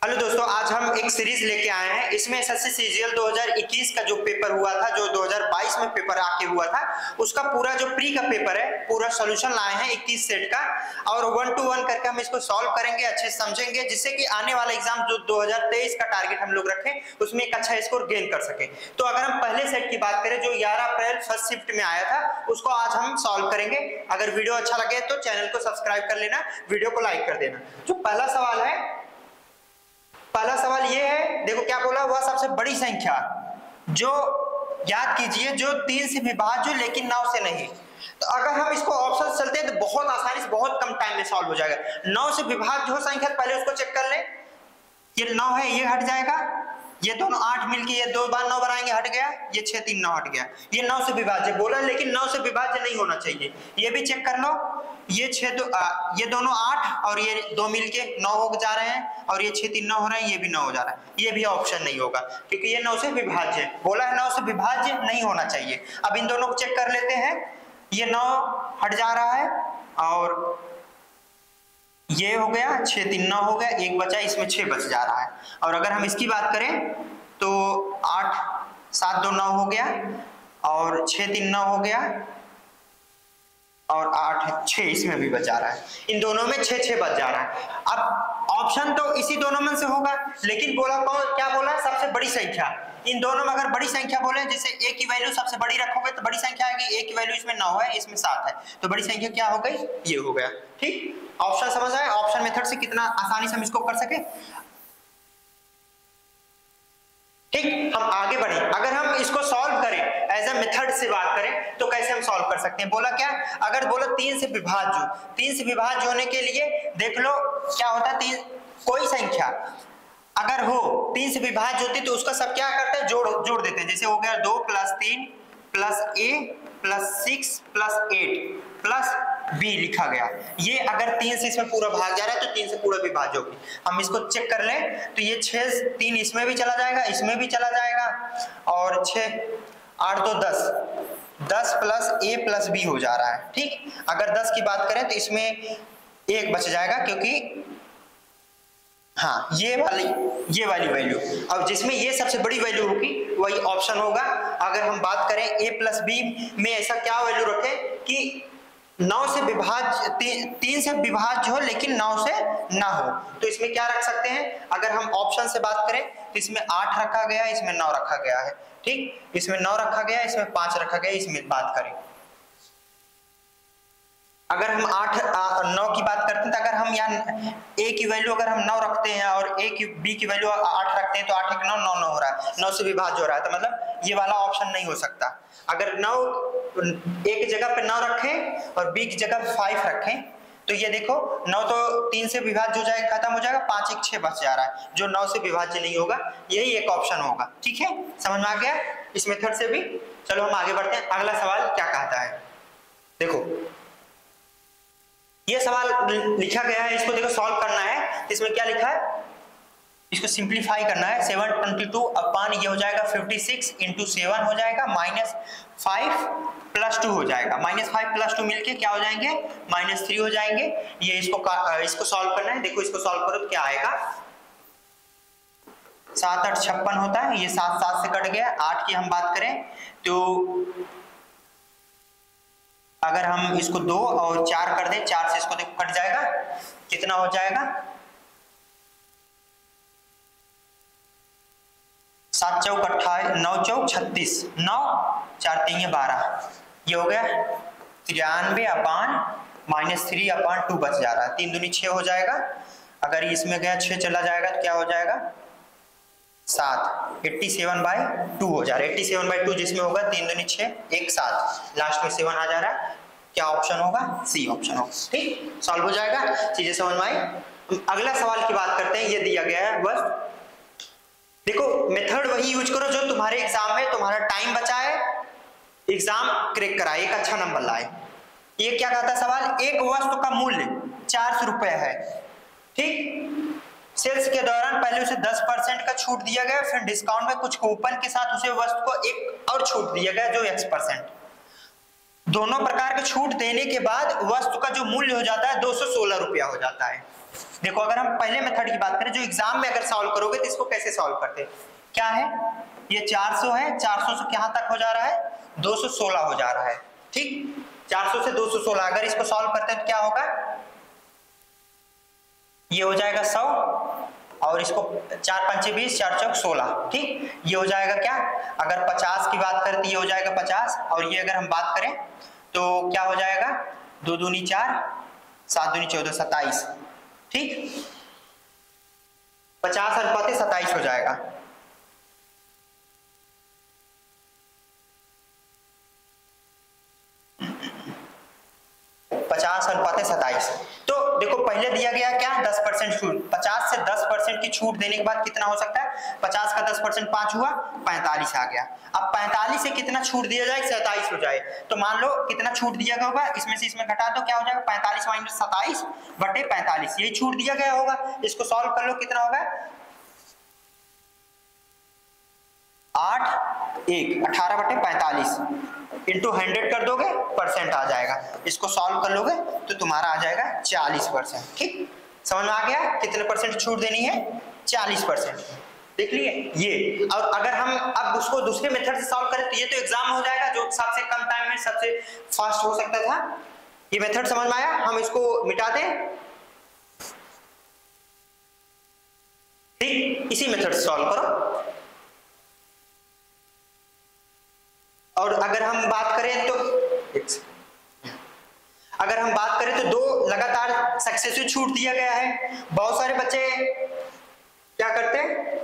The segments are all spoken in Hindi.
हेलो दोस्तों, आज हम एक सीरीज लेके आए हैं। इसमें एसएससी सीजीएल 2021 का जो पेपर हुआ था, जो 2022 में पेपर आके हुआ था, उसका पूरा जो प्री का पेपर है, पूरा सॉल्यूशन लाए हैं 21 सेट का, और 1 to 1 करके हम इसको सॉल्व करेंगे, अच्छे से समझेंगे, जिससे कि आने वाला एग्जाम जो 2023 का टारगेट हम लोग रखें उसमें एक अच्छा स्कोर गेन कर सके। तो अगर हम पहले सेट की बात करें जो 11 अप्रैल फर्स्ट शिफ्ट में आया था, उसको आज हम सॉल्व करेंगे। अगर वीडियो अच्छा लगे तो चैनल को सब्सक्राइब कर लेना, वीडियो को लाइक कर देना। जो पहला सवाल ये है, देखो क्या बोला, वह सबसे बड़ी संख्या जो याद कीजिए जो 3 से विभाज्य लेकिन 9 से नहीं। तो अगर हम इसको ऑप्शन चलते हैं तो बहुत आसानी से बहुत कम टाइम में सॉल्व हो जाएगा। 9 से विभाज्य हो संख्या, पहले उसको चेक कर ले। ये 9 है, ये हट जाएगा, ये दोनों 8 मिलके ये 2 बार 9 बनाएंगे, हट गया, ये 6 3 9 हट गया। ये 9 से विभाज्य बोला, लेकिन 9 से विभाज्य नहीं होना चाहिए। ये भी चेक कर लो, ये 6 ये दोनों 8 और ये 2 मिलके 9 हो जा रहे हैं, और ये 6 3 9 हो रहे हैं, ये भी 9 हो जा रहा है। ये भी ऑप्शन नहीं होगा क्योंकि ये 9 से विभाज्य बोला है, 9 से विभाज्य नहीं होना चाहिए। अब इन दोनों को चेक कर लेते हैं। ये 9 हट जा रहा है और ये हो गया, 6 3 9 हो गया, एक बचा, इसमें 6 बच जा रहा है। और अगर हम इसकी बात करें तो 8 7 2 9 हो गया, और 6 3 9 हो गया, और 8 6 इसमें भी बच जा रहा है। इन दोनों में 6 6 बच जा रहा है। अब ऑप्शन तो इसी दोनों में से होगा, लेकिन बोला कौन, क्या बोला, सबसे बड़ी संख्या। इन दोनों में अगर बड़ी संख्या बोले, जैसे a की वैल्यू सबसे बड़ी रखोगे तो बड़ी संख्या आएगी। a की वैल्यू इसमें 9 है, इसमें 7 है, तो बड़ी संख्या क्या हो गई, ये हो गया। ठीक, ऑप्शन समझ आए? ऑप्शन मेथड से कितना आसानी से हम इसको कर सके। ठीक, हम आगे बढ़े। अगर हम इसको सॉल्व करें एज ए मेथड से बात करें तो कैसे हम सॉल्व कर सकते हैं। बोला क्या, अगर बोला 3 से विभाज्य, 3 से विभाज्य होने के लिए देख लो क्या होता है। 3 कोई संख्या अगर हो 3 से विभाज्य होती तो उसका सब क्या करते हैं, जोड़ देते हैं। जैसे हो गया 2 + 3 + a + 6 + 8 + b लिखा गया। ये अगर 3 से इसमें पूरा भाग जा रहा है तो 3 से पूरा विभाज्य होगी। हम इसको चेक कर लें तो ये 6 3 इसमें भी चला जाएगा, इसमें भी चला जाएगा, और 6 8 2 10 10 + a + b हो जा रहा है। ठीक, अगर 10 की बात करें तो इसमें 1 बच जाएगा, क्योंकि हाँ ये वाली वैल्यू, अब जिसमें ये सबसे बड़ी वैल्यू होगी वही ऑप्शन होगा। अगर हम बात करें a + b में ऐसा क्या वैल्यू रखें कि 9 से विभाज्य, 3 से विभाज्य हो लेकिन 9 से ना हो, तो इसमें क्या रख सकते हैं। अगर हम ऑप्शन से बात करें तो इसमें 8 रखा गया है, इसमें 9 रखा गया है। ठीक, इसमें 9 रखा गया, इसमें 5 रखा गया। इसमें बात करें अगर हम 8 9 की बात करते हैं तो अगर हम यहाँ a की वैल्यू अगर हम 9 रखते हैं और b की वैल्यू 8 रखते हैं तो 8 1 9 9 9 हो रहा है, 9 से विभाज्य हो रहा है। तो मतलब ये वाला ऑप्शन नहीं हो सकता। अगर 9 a की जगह पे 9 रखें और b की जगह 5 रखें तो ये देखो 9 तो 3 से विभाज्य हो जाएगा, खत्म हो जाएगा, 5 1 6 बच जा रहा है, जो 9 से विभाज्य नहीं होगा। यही एक ऑप्शन होगा। ठीक है, समझ में आ गया इस मेथड से भी। चलो हम आगे बढ़ते हैं। अगला सवाल क्या कहता है, देखो ये सवाल लिखा गया है, इसको देखो सॉल्व करना है। इसमें क्या लिखा है, इसको सिंप्लीफाई करना है। 722 अपान ये हो जाएगा 56 × 7 हो जाएगा, -5 + 2 हो जाएगा। -5 + 2 मिलके क्या हो जाएंगे, -3 हो जाएंगे। ये इसको सॉल्व करना है। देखो इसको सॉल्व करो तो क्या आएगा, 7 8 56 होता है, ये 7 7 से कट गया। 8 की हम बात करें तो अगर हम इसको 2 और 4 कर दें, 4 से इसको देखो कट जाएगा, कितना हो जाएगा, 7 चौक 28, 9 चौक 36, 9 4 3 12, ये हो गया 93 अपान -3 अपान 2 बच जा रहा है। 3 दूनी 6 हो जाएगा। अगर इसमें गया 6 चला जाएगा तो क्या हो जाएगा, 7 87/2 हो जा रहा है। 87/2 जिसमें होगा 3 दूनी 6 1 7, लास्ट में 7 आ जा रहा है। क्या ऑप्शन होगा, सी ऑप्शन होगा। ठीक, सॉल्व हो जाएगा, चीजें समझ में आई। अगला सवाल की बात करते हैं। ये दिया गया है, बस देखो मेथड वही यूज करो जो तुम्हारे एग्जाम में तुम्हारा टाइम बचाए, एग्जाम क्रैक कराए, एक अच्छा नंबर लाए। ये क्या कहता है सवाल, एक वस्तु का मूल्य 400 रुपए है। ठीक, सेल्स के दौरान पहले उसे 10% का छूट दिया गया, फिर डिस्काउंट में कुछ कूपन के साथ उसे वस्तु को एक और छूट दिया गया जो X%। दोनों प्रकार के छूट देने के बाद वस्तु का जो मूल्य हो जाता है 216 रुपया हो जाता है। देखो अगर हम पहले मेथड की बात करें जो एग्जाम में अगर सॉल्व करोगे तो इसको कैसे सॉल्व करते, क्या है ये 400 है, 400 से कहां तक हो जा रहा है 216 हो जा रहा है, ठीक 400 से 216 अगर इसको सॉल्व करते हैं तो क्या होगा, ये हो जाएगा 100 और इसको 4 पंचे 20 4 चौक 16, ठीक ये हो जाएगा क्या, अगर 50 की बात करें तो ये हो जाएगा 50 और ये अगर हम बात करें तो क्या हो जाएगा 2 दूनी 4 7 दूनी 14 27, ठीक 50 अनुपात 27 हो जाएगा। तो देखो पहले दिया गया क्या 10% छूट, 50 से 10% की छूट देने के बाद कितना हो सकता है, 50 का 10% 5 हुआ 45 आ गया। अब 45 से कितना छूट दिया जाए 27 हो जाए, तो मान लो कितना छूट दिया गया होगा, इसमें से इसमें घटा दो क्या हो जाएगा 45 माइनस 27 बटे 45, यही छूट दिया गया होगा। इसको सॉल्व कर लो कितना होगा 8 1 18 बटे 45 इंटू 100 कर दोगे परसेंट आ जाएगा, इसको सॉल्व कर लोगे तो तुम्हारा आ जाएगा 40%, ठीक समझ में आ गया कितने परसेंट छूट देनी है 40%, देख लिए ये। और अगर हम अब उसको दूसरे मेथड से सॉल्व करें तो ये तो एग्जाम हो जाएगा जो सबसे कम टाइम में सबसे फास्ट हो सकता था, ये मेथड समझ में आया, हम इसको मिटा दें, ठीक इसी मेथड से सॉल्व करो। और अगर हम बात करें तो दो लगातार सक्सेसिव छूट दिया गया है, बहुत सारे बच्चे क्या करते हैं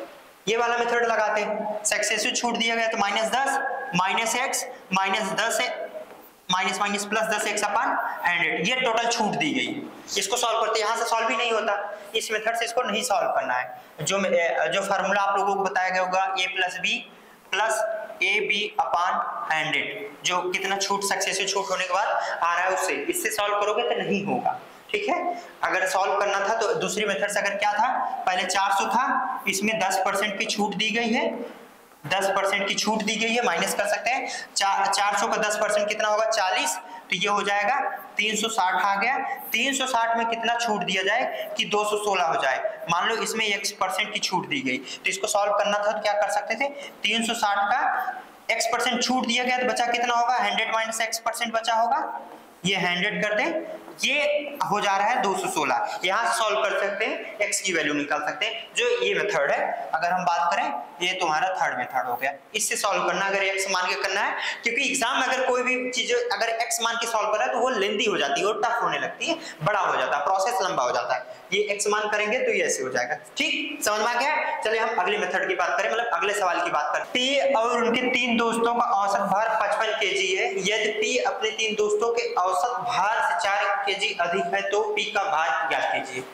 ये वाला मेथड लगाते हैं, सक्सेसिव छूट दिया गया तो -10 minus x minus 10 minus minus plus 10x अपन 100, ये टोटल छूट दी गई। इसको सॉल्व करते यहाँ से सॉल्व ही नहीं होता, इस मेथड से इसको नहीं सॉल्व करना है। जो फार्मूला आप लोगों को बताया गया होगा a plus B plus A B upon 100, जो कितना छूट सक्सेसिव छूट होने के बाद आ रहा है उससे, इससे सॉल्व करोगे तो नहीं होगा, ठीक है। अगर सॉल्व करना था तो दूसरी मेथड से अगर क्या था, पहले 400 था, इसमें 10% की छूट दी गई है, 10% की छूट दी गई है, माइनस कर सकते हैं 400 का 10% कितना होगा 40, तो ये हो जाएगा 360 आ गया। 360 में कितना छूट दिया जाए कि 216 हो जाए, मान लो इसमें 1% की छूट दी गई, तो इसको सॉल्व करना था तो क्या कर सकते थे 360 का x% छूट दिया गया तो बचा कितना होगा 100 माइनस x% बचा होगा, ये 100 कर दें, ये हो जा रहा है 216, यहाँ से सॉल्व कर सकते हैं x की वैल्यू निकाल सकते हैं, जो ये मेथड है। अगर हम बात करें ये तुम्हारा थर्ड मेथड हो गया, इससे सॉल्व करना अगर x मान के करना है, क्योंकि एग्जाम में अगर कोई भी चीज अगर x मान के सॉल्व कर रहा है तो वो लेंदी हो जाती है और टफ होने लगती है, बड़ा हो जाता है, प्रोसेस लंबा हो जाता है। ये x मान करेंगे तो ये ऐसे हो जाएगा, ठीक समझ में आ गया। चलिए हम अगले मेथड की बात करें, मतलब अगले सवाल की बात करें। P और उनके 3 दोस्तों का औसत भार 55 kg है, यदि P अपने 3 दोस्तों के औसत भार से 4 kg अधिक है तो P का भार ज्ञात कीजिए।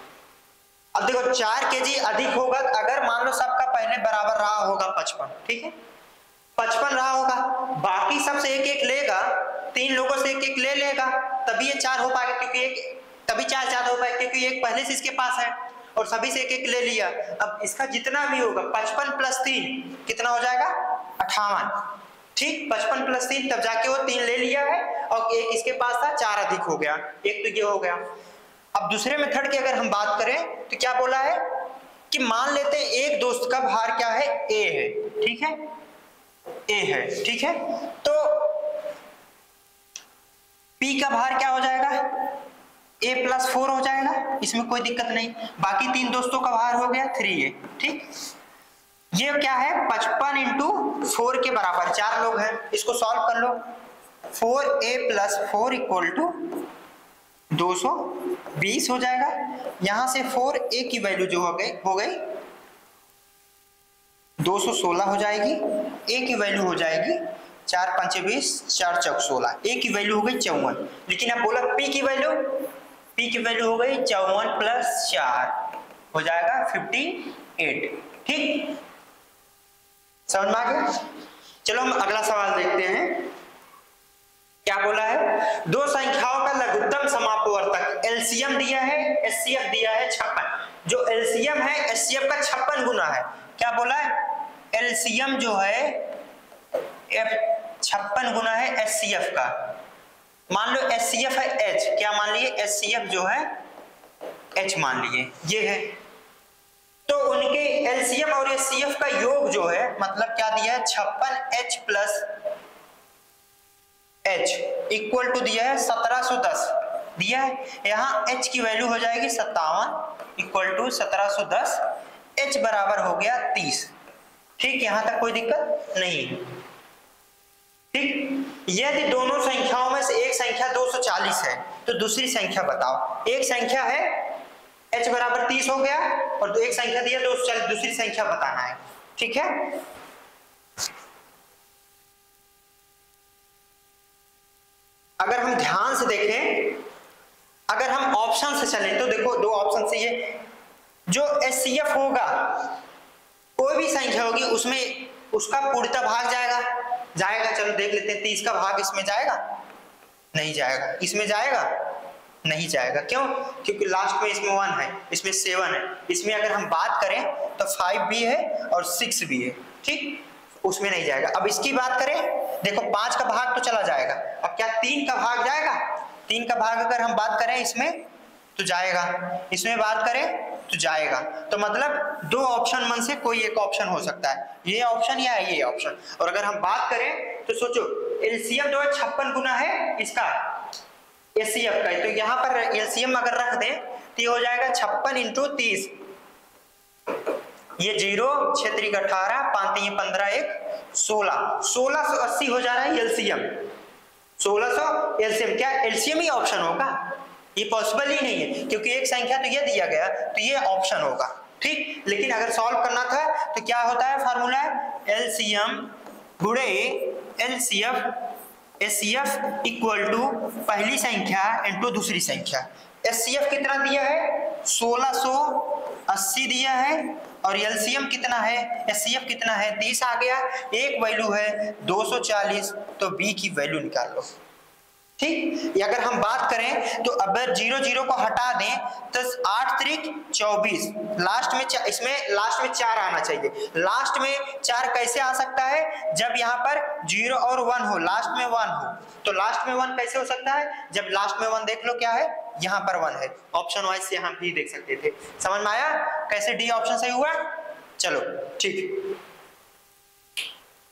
अब देखो 4 kg अधिक होगा अगर मान लो सबका पहले बराबर रहा होगा 55, ठीक है 55 रहा होगा, बाकी सबसे एक एक लेगा, 3 लोगों से एक एक ले लेगा, तभी ये 4 हो पाएगा, क्योंकि एक तभी 4 हो पाएगा क्योंकि एक पहले से इसके पास है और सभी से एक एक ले लिया। अब इसका जितना भी होगा 55 प्लस 3 कितना हो जाएगा 58, ठीक 55 प्लस 3 तब जाके वो 3 ले लिया है और एक इसके पास था 4 अधिक हो गया, एक तो ये हो गया। अब दूसरे मेथड की अगर हम बात करें तो क्या बोला है कि मान लेते हैं एक दोस्त का भार क्या है a है, ठीक है a है, ठीक है, तो P का भार क्या हो जाएगा a प्लस 4 हो जाएगा, इसमें कोई दिक्कत नहीं, बाकी 3 दोस्तों का भार हो गया 3a, ठीक ये क्या है 55 इंटू 4 के बराबर, 4 लोग हैं, इसको सॉल्व कर लो, 4a प्लस 4 इक्वल टू 220 हो जाएगा। यहां से 4a की वैल्यू जो हो गई 216 हो जाएगी, a की वैल्यू हो जाएगी 4 पंचे 20 4 चौक 16, a की वैल्यू हो गई 54, लेकिन अब बोला p की वैल्यू हो गई 54 प्लस 4 हो जाएगा 58, ठीक समझ में आ गया। चलो हम अगला सवाल देखते हैं, क्या बोला है, दो संख्याओं का लघुत्तम समापवर्तक एलसीएम दिया है, एचसीएफ दिया है 56, जो एलसीएम है एचसीएफ का 56 गुना है, क्या बोला है एलसीएम जो है 56 गुना है एचसीएफ का, मान लो एचसीएफ है h, क्या मान लिए एचसीएफ जो है h मान लिए, ये है। तो उनके एलसीएम और एचसीएफ का योग जो है, मतलब क्या दिया है, 56h plus h equal to दिया है 1710 दिया है। यहाँ h की वैल्यू हो जाएगी 57 इक्वल टू 1710, h बराबर हो गया 30। ठीक, यहां तक कोई दिक्कत नहीं। ठीक, यदि दोनों संख्याओं में से एक संख्या 240 है तो दूसरी संख्या बताओ। एक संख्या है h बराबर 30 हो गया और एक संख्या दिया 240, दूसरी संख्या बताना है। ठीक है, अगर हम ध्यान से देखें, अगर हम ऑप्शन से चलें तो देखो दो ऑप्शन से, ये जो एचसीएफ होगा, कोई भी संख्या होगी उसमें उसका पूर्णतः भाग जाएगा। चलो देख लेते हैं, 30 का भाग इसमें जाएगा, नहीं जाएगा। इसमें जाएगा, नहीं जाएगा। क्यों? क्योंकि लास्ट में इसमें 1 है, इसमें 7 है। इसमें अगर हम बात करें तो 5 भी है और 6 भी है। ठीक, उसमें नहीं जाएगा। अब इसकी बात करें, देखो 5 का भाग तो चला जाएगा, अब क्या 3 का भाग जाएगा? 3 का भाग अगर हम बात करें इसमें तो जाएगा, इसमें बात करें तो जाएगा। तो मतलब दो ऑप्शन में से कोई एक ऑप्शन हो सकता है, ये ऑप्शन या ये ऑप्शन। और अगर हम बात करें तो सोचो एलसीएम जो है 56 गुना है इसका एचसीएफ का, तो यहाँ पर एलसीएम अगर रख दें तो ये हो जाएगा 56 इंटू 30, ये 0 क्षेत्रीय 18, 5 15 1 16, 1680 हो जा रहा है एलसीएम। 1600 एलसीएम, क्या एलसीएम ही ऑप्शन होगा? ये पॉसिबल ही नहीं है, क्योंकि एक संख्या तो ये दिया गया तो ये ऑप्शन होगा। ठीक, लेकिन अगर सॉल्व करना था तो क्या होता है फार्मूला, एलसीएम गुणे एलसीएफ एचसीएफ इक्वल टू पहली संख्या इनटू दूसरी संख्या। एचसीएफ कितना दिया है, 1680 दिया है, और एलसीएम कितना है, एचसीएफ कितना है, 30 आ गया। एक वैल्यू है 240, तो बी की वैल्यू निकाल लो। ठीक, अगर हम बात करें तो अगर 0 0 को हटा दें तो 8 त्रिक 24, लास्ट में इसमें लास्ट में 4 आना चाहिए। लास्ट में 4 कैसे आ सकता है, जब यहाँ पर 0 और 1 हो, लास्ट में 1 हो। तो लास्ट में 1 कैसे हो सकता है, जब लास्ट में 1 देख लो क्या है, यहाँ पर 1 है। ऑप्शन वाइज से हम भी देख सकते थे। समझ में आया कैसे डी ऑप्शन सही हुआ? चलो ठीक,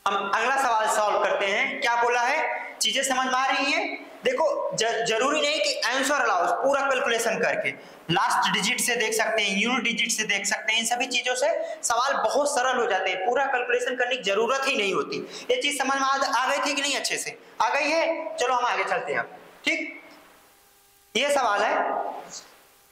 हम अगला सवाल सॉल्व करते हैं। क्या बोला है, चीजें समझ में आ रही है? देखो जरूरी नहीं कि आंसर लाओ पूरा कैलकुलेशन करके, लास्ट डिजिट से देख सकते हैं, यूनिट डिजिट से देख सकते हैं, इन सभी चीजों से सवाल बहुत सरल हो जाते हैं। पूरा कैलकुलेशन करने की जरूरत ही नहीं होती। ये चीज समझ में आ गई थी कि नहीं? अच्छे से आ गई है। चलो हम आगे चलते हैं। ठीक, ये सवाल है,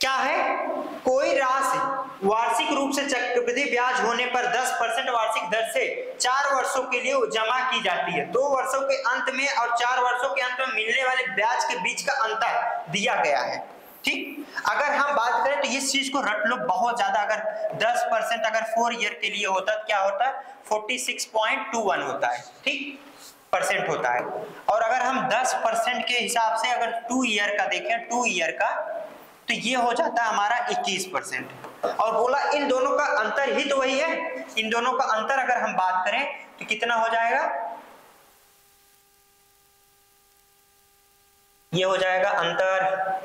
क्या है, कोई राशि वार्षिक रूप से चक्रवृद्धि ब्याज होने पर 10% वार्षिक दर से 4 वर्षों के लिए जमा की जाती है। 2 वर्षों के अंत में और 4 वर्षों के अंत में मिलने वाले ब्याज के बीच का अंतर दिया गया है। ठीक, अगर हम बात करें तो इस चीज को रट लो बहुत ज्यादा। अगर 10% अगर 4 ईयर के लिए होता तो क्या होता, 46.21 होता है। ठीक, परसेंट होता है। और अगर हम 10% के हिसाब से अगर 2 ईयर का देखें, 2 ईयर का, तो ये हो जाता है हमारा 21%। और बोला इन दोनों का अंतर ही तो वही है। इन दोनों का अंतर अगर हम बात करें तो कितना हो जाएगा, ये हो जाएगा अंतर,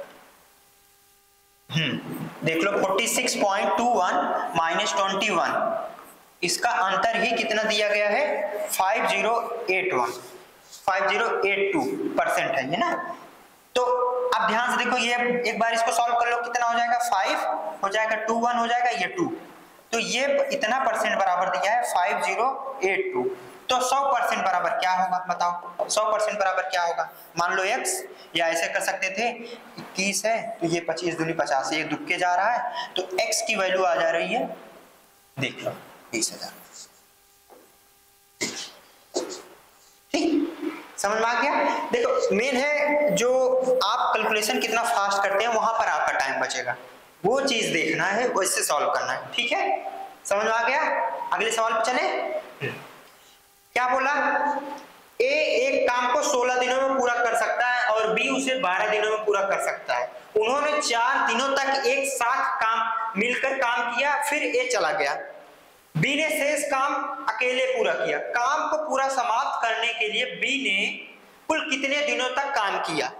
देख लो 46.21 माइनस 21, इसका अंतर ही कितना दिया गया है, 5082% है ये ना। तो अब ध्यान से देखो, ये एक बार इसको सॉल्व कर लो, कितना हो जाएगा, 5 हो जाएगा, 21 हो जाएगा, ये 2, तो ये इतना परसेंट बराबर दिया है 5082। तो 100% बराबर क्या होगा बताओ, 100% बराबर क्या होगा? मान लो x, या ऐसे कर सकते थे 21 है तो ये 25 दूनी 50, ये दुक्के जा रहा है, तो x की वैल्यू आ जा रही है, देख लो 20,000। समझ में आ गया? देखो मेन है जो आप कैलकुलेशन कितना फास्ट करते हैं, वहां पर आपका टाइम बचेगा, वो चीज देखना है, वैसे सॉल्व करना है। ठीक है, समझ में आ गया? अगले सवाल पे चले। क्या बोला, ए एक काम को 16 दिनों में पूरा कर सकता है और बी उसे 12 दिनों में पूरा कर सकता है। उन्होंने 4 दिनों तक एक साथ काम मिलकर काम किया, फिर ए चला गया। बी ने शेष काम अकेले पूरा किया। काम को पूरा समाप्त करने के लिए बी ने कुल कितने दिनों तक काम किया?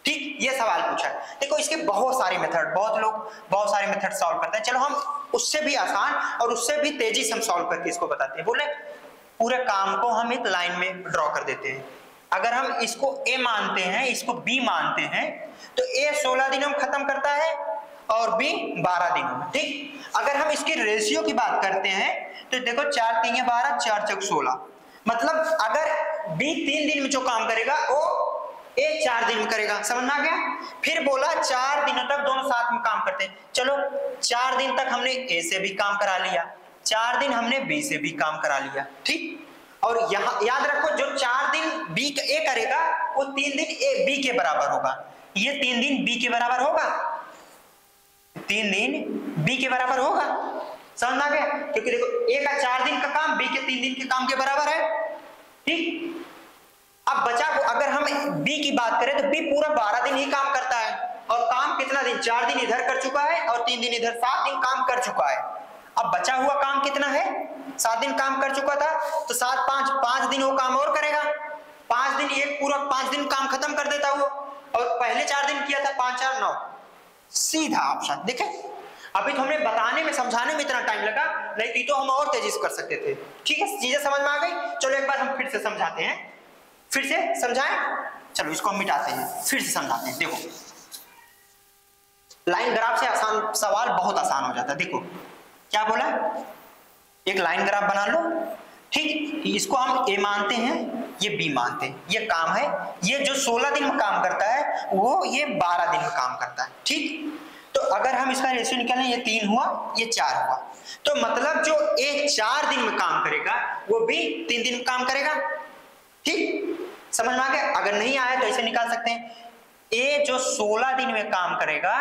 ठीक, ये सवाल पूछा है। देखो इसके बहुत सारे मेथड, बहुत लोग बहुत सारे मेथड सॉल्व करते हैं। चलो हम उससे भी आसान और उससे भी तेजी से हम सॉल्व करके इसको बताते हैं। बोले पूरे काम को हम एक लाइन में ड्रॉ कर देते हैं। अगर हम इसको A मानते हैं, इसको B मानते हैं, तो A 16 दिनों में खत्म करता है और B 12 दिनों में। ठीक, अगर हम इसकी रेशियो की बात करते हैं तो देखो 4 3 12, 4 4 16, मतलब अगर B 3 दिन में जो काम करेगा वो A 4 दिन में करेगा। समझ में आ गया? फिर बोला 4 दिनों तक दोनों साथ में काम करते हैं। चलो 4 दिन तक हमने A से भी काम करा लिया, 4 दिन हमने B से भी काम करा लिया। ठीक, और यहाँ याद रखो जो 4 दिन B A करेगा वो 3 दिन A B के बराबर होगा। ये 3 दिन B के बराबर होगा, 3 दिन B के बराबर होगा। समझ में आ गया? क्योंकि देखो A का 4 दिन का काम B के 3 दिन के काम के बराबर है। ठीक, अब बचा अगर हम B की बात करें तो B पूरा 12 दिन ही काम करता है और काम कितना दिन, 4 दिन इधर कर चुका है और 3 दिन इधर, 7 दिन काम कर चुका है। अब बचा हुआ काम कितना है, 7 दिन काम कर चुका था तो 7 5 दिन वो काम और करेगा, 5 दिन एक पूरा 5 दिन काम खत्म कर देता वो, और पहले 4 दिन किया था 5 4 9, सीधा ऑप्शन। देखे अभी तो हमने बताने में समझाने में इतना टाइम लगा, नहीं तो हम और तेजी से कर सकते थे। ठीक है, चीजें समझ में आ गई। चलो एक बार हम फिर से समझाते हैं, फिर से समझाएं। चलो इसको हम मिटाते हैं, फिर से समझाते हैं। देखो लाइन ग्राफ से आसान सवाल बहुत आसान हो जाता है। देखो क्या बोला, एक लाइन ग्राफ बना लो। ठीक, इसको हम A मानते हैं, ये B मानते हैं, ये काम है। ये जो 16 दिन में काम करता है वो ये 12 दिन में काम करता है। ठीक, तो अगर हम इसका रेशियो निकालें, ये 3 हुआ, ये 4 हुआ, तो मतलब जो A 4 दिन में काम करेगा वो B 3 दिन में काम करेगा। ठीक, समझ में आ गया? अगर नहीं आया तो ऐसे निकाल सकते हैं, A जो 16 दिन में काम करेगा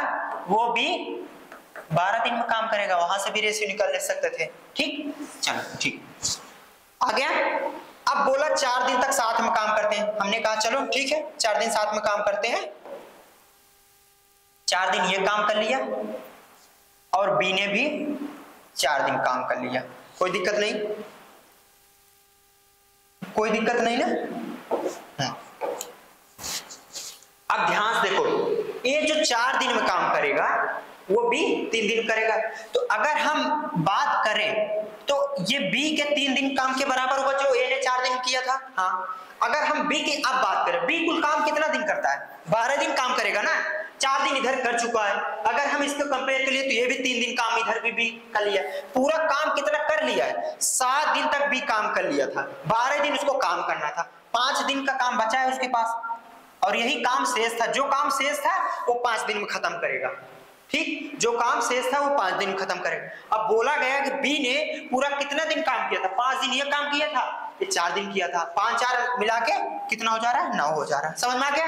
वो भी 12 दिन में काम करेगा, वहां से भी रेशियो निकाल ले सकते थे। ठीक, चलो ठीक आ गया। अब बोला 4 दिन तक साथ में काम करते हैं, हमने कहा चलो ठीक है 4 दिन साथ में काम करते हैं। 4 दिन ये काम कर लिया और B ने भी 4 दिन काम कर लिया, कोई दिक्कत नहीं, कोई दिक्कत नहीं ना। अब ध्यान से देखो, ये जो 4 दिन में काम करेगा वो B 3 दिन करेगा। तो अगर हम बात करें तो ये B के 3 दिन काम के बराबर होगा जो A ने 4 दिन किया था। हाँ, अगर हम B की अब बात करें, B कुल काम कितना दिन करता है, 12 दिन काम करेगा ना, 4 दिन इधर कर चुका है। अगर हम इसको कंपेयर करिए तो ये भी 3 दिन काम इधर भी कर लिया, पूरा काम कितना कर लिया है, 7 दिन तक भी काम कर लिया था, 12 दिन उसको काम करना था, 5 दिन का काम बचा है उसके पास और यही काम शेष था। जो काम शेष था वो 5 दिन में खत्म करेगा। ठीक, जो काम शेष था वो 5 दिन खत्म करेगा। अब बोला गया कि B ने पूरा कितना दिन काम किया था, 5 दिन ये काम किया था, ये 4 दिन किया था, 5 4 मिला के कितना हो जा रहा है, 9 हो जा रहा है। समझ में आ गया?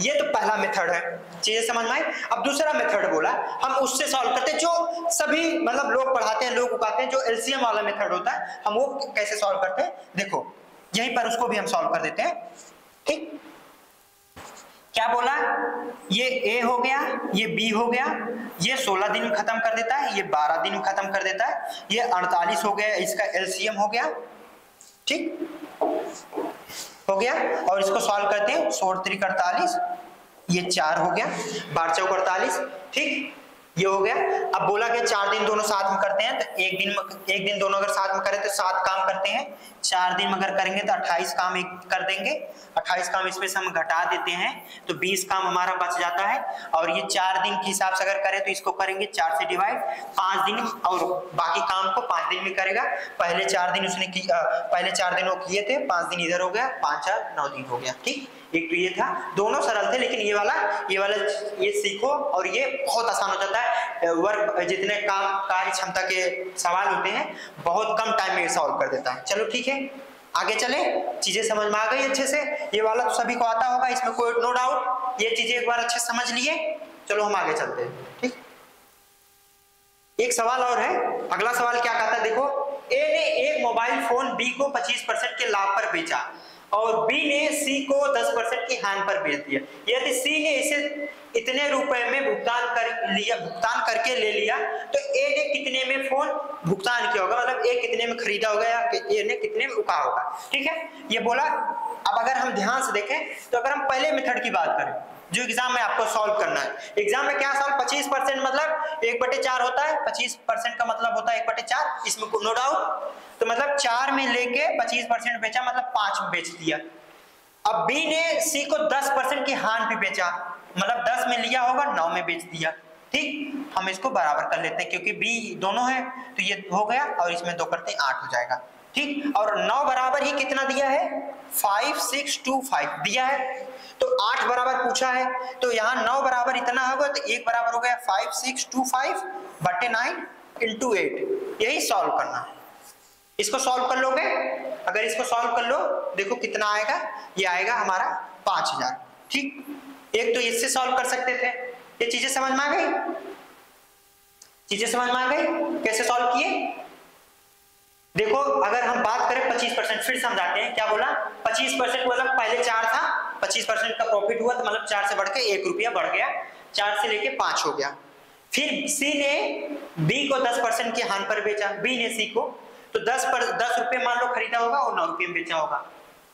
ये तो पहला मेथड है, चीजें समझ में आई। अब दूसरा मेथड बोला, हम उससे सॉल्व करते हैं जो सभी मतलब लोग पढ़ाते हैं, लोग उगाते हैं, जो एलसीएम वाला मेथड होता है, हम वो कैसे सॉल्व करते हैं। देखो यहीं पर उसको भी हम सॉल्व कर देते हैं। ठीक, क्या बोला, ये A हो गया, ये B हो गया, ये 16 दिन में खत्म कर देता है, ये 12 दिन में खत्म कर देता है, ये 48 हो गया, इसका एलसीएम हो गया। ठीक हो गया, और इसको सॉल्व करते हैं, 16 3 48, ये 4 हो गया, 12 4 48। ठीक, ये हो गया। अब बोला कि 4 दिन दोनों साथ में करते हैं, तो एक दिन दोनों अगर साथ में करें तो 7 काम करते हैं, 4 दिन में अगर करेंगे तो 28 काम एक कर देंगे, 28 काम इसमें से हम घटा देते हैं तो 20 काम हमारा बच जाता है। और ये 4 दिन के हिसाब से अगर करें तो इसको करेंगे 4 से डिवाइड, 5 दिन और बाकी काम को 5 दिन में करेगा। पहले 4 दिन उसने पहले 4 दिन वो किए थे, 5 दिन इधर हो गया, 5 4 9 दिन हो गया। ठीक, एक तो ये था, दोनों सरल थे, लेकिन ये वाला ये सीखो और ये बहुत आसान हो जाता है। वर्क जितने काम कार्य क्षमता के सवाल होते हैं बहुत कम टाइम में सॉल्व कर देता है। चलो ठीक है, आगे चले, चीजें समझ में आ गई अच्छे से, ये वाला तो सभी को आता होगा, इसमें कोई नो डाउट, ये चीजें एक बार अच्छे से समझ लिए। चलो हम आगे चलते हैं। ठीक, एक सवाल और है, अगला सवाल क्या कहता है, देखो A ने एक मोबाइल फोन B को 25% के लाभ पर बेचा और B ने C को 10% की हानि पर बेच दिया। यदि C ने इसे इतने रुपए में भुगतान करके ले लिया तो A ने कितने में फोन भुगतान किया होगा, मतलब A कितने में खरीदा होगा या A ने कितने में उका होगा। ठीक है, ये बोला। अब अगर हम ध्यान से देखें तो अगर हम पहले मेथड की बात करें, जो एग्जाम में आपको सॉल्व करना है। एग्जाम में क्या सॉल्व, 25% मतलब 1/4 होता है, 25% का मतलब होता है 1/4, इसमें नो डाउट। तो मतलब 4 में लेके 25% बेचा, मतलब 5 में बेच दिया। अब बी ने सी को 10% की हान पे बेचा, मतलब 10 में लिया होगा 9 में बेच दिया। ठीक, हम इसको बराबर कर लेते हैं क्योंकि बी दोनों है, तो ये हो गया और इसमें 2 करते हैं 8 हो जाएगा। ठीक, और 9 बराबर ही कितना दिया है, 5625 दिया है, तो 8 बराबर पूछा है, तो यहाँ 9 बराबर इतना होगा, तो 1 बराबर हो गया 5625/9 × 8। यही सॉल्व करना है। इसको सॉल्व कर लोगे, अगर इसको सॉल्व कर लो देखो कितना आएगा, ये आएगा हमारा 5000। ठीक, एक तो इससे सॉल्व कर सकते थे। ये चीजें समझ में आ गई, चीजें समझ में आ गई कैसे सॉल्व किए। देखो अगर हम बात करें 25%, फिर समझाते हैं। क्या बोला, 25% मतलब पहले 4 था, 25% का प्रॉफिट हुआ, तो मतलब 4 से बढ़ के 1 रुपया बढ़ गया, 4 से लेके 5 हो गया। फिर सी ने बी को 10% की हान पर बेचा, बी ने सी को, तो 10 रुपये मान लो खरीदा होगा और 9 रुपये में बेचा होगा,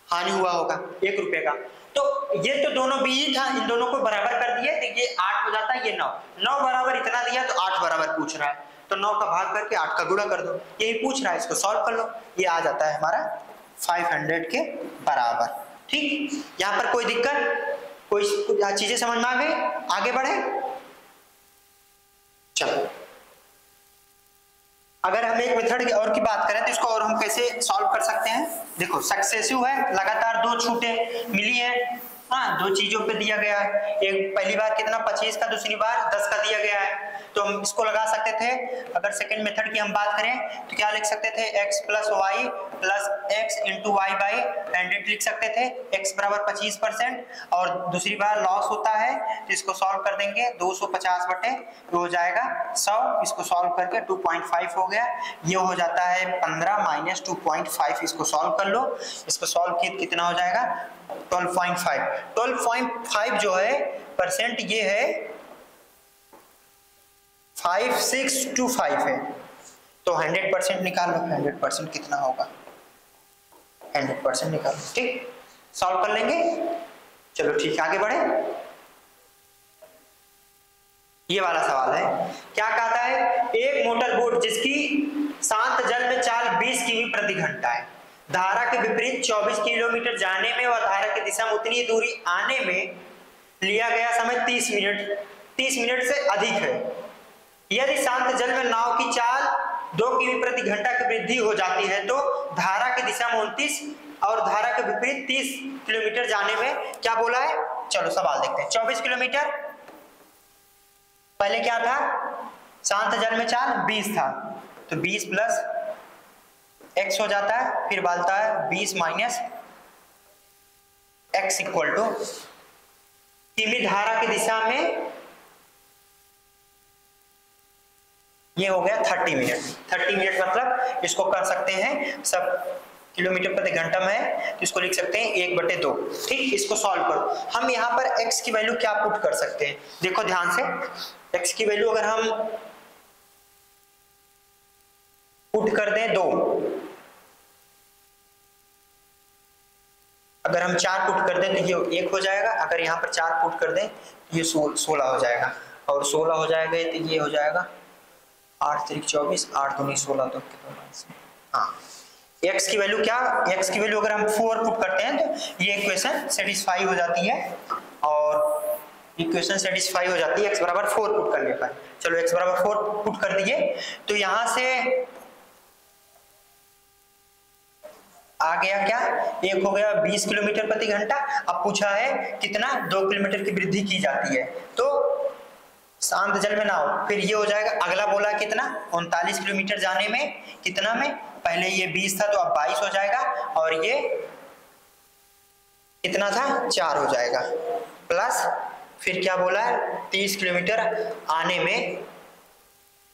हानि हुआ होगा 1 रुपये का। तो ये तो दोनों बी ही था, इन दोनों को बराबर कर दिए, तो ये 8 हो जाता है, ये 9। 9 बराबर इतना दिया तो 8 बराबर पूछ रहा है, तो 9 का भाग करके 8 का गुणा कर दो, यही पूछ रहा है, इसको सॉल्व कर लो, ये आ जाता है हमारा 500 के बराबर। ठीक, यहाँ पर कोई दिक्कत, कोई चीजें समझ में आ गई, आगे बढ़े। चलो अगर हम एक मेथड और की बात करें तो इसको और हम कैसे सॉल्व कर सकते हैं। देखो सक्सेसिव है, लगातार 2 छूटें मिली है, हाँ 2 चीजों पे दिया गया है, एक पहली बार कितना 25 का, दूसरी बार 10 का दिया गया है, तो हम इसको लगा सकते थे। अगर सेकंड मेथड की हम बात करें तो क्या लिख सकते थे, x + y + x × y/ 100 लिख सकते थे, x बराबर 25%, और दूसरी बार लॉस होता है तो इसको सॉल्व कर देंगे, 250 बटे हो जाएगा 100, इसको सॉल्व करके 2.5 हो गया, ये हो जाता है 15 - 2.5, इसको सॉल्व कर लो, इसको सॉल्व किया कितना हो जाएगा 12.5। 12.5 जो है परसेंट, ये है 5625 है, तो 100% निकालो, 100% कितना होगा, 100% निकालो। ठीक, सॉल्व कर लेंगे। चलो ठीक, आगे बढ़े। ये वाला सवाल है, क्या कहता है, एक मोटर बोट जिसकी शांत जल में चाल 20 किमी प्रति घंटा है, धारा के विपरीत 24 किलोमीटर जाने में व धारा की दिशा में उतनी दूरी आने में लिया गया समय 30 मिनट से अधिक है। यदि शांत जल में नाव की चाल 2 किमी प्रति घंटा की वृद्धि हो जाती है तो धारा की दिशा में 29 और धारा के विपरीत 30 किलोमीटर जाने में क्या बोला है। चलो सवाल देखते हैं। 24 किलोमीटर पहले क्या था, शांत जल में चाल 20 था, तो 20 + x हो जाता है, फिर बोलता है 20 - x = किमी धारा की दिशा में, ये हो गया 30 मिनट। 30 मिनट मतलब इसको कर सकते हैं, सब किलोमीटर प्रति घंटा में है तो इसको लिख सकते हैं 1/2। ठीक, इसको सॉल्व करो। हम यहाँ पर x की वैल्यू क्या पुट कर सकते हैं, देखो ध्यान से। x की वैल्यू अगर हम पुट कर दें 2, अगर हम 4 पुट कर दें तो ये 1 हो जाएगा, अगर यहाँ पर 4 पुट कर दें तो ये 16 हो जाएगा, और 16 हो जाएगा तो ये हो जाएगा 8 × 3 = 24, 8 × 2 = 16, तो हाँ x की वैल्यू क्या, x की वैल्यू अगर हम 4 पुट करते हैं तो ये इक्वेशन सेटिस्फाई हो जाती है, और इक्वेशन सेटिस्फाई हो जाती है x बराबर 4 पुट करने पर। चलो x बराबर 4 पुट कर दिए, तो यहां से आ गया क्या, एक हो गया 20 किलोमीटर प्रति घंटा। अब पूछा है कितना, 2 किलोमीटर की वृद्धि की जाती है तो शांत जल में नाव, फिर ये हो जाएगा, अगला बोला कितना 39 किलोमीटर जाने में, कितना में, पहले ये 20 था तो अब 22 हो जाएगा, और ये कितना था 4 हो जाएगा, प्लस फिर क्या बोला है 30 किलोमीटर आने में,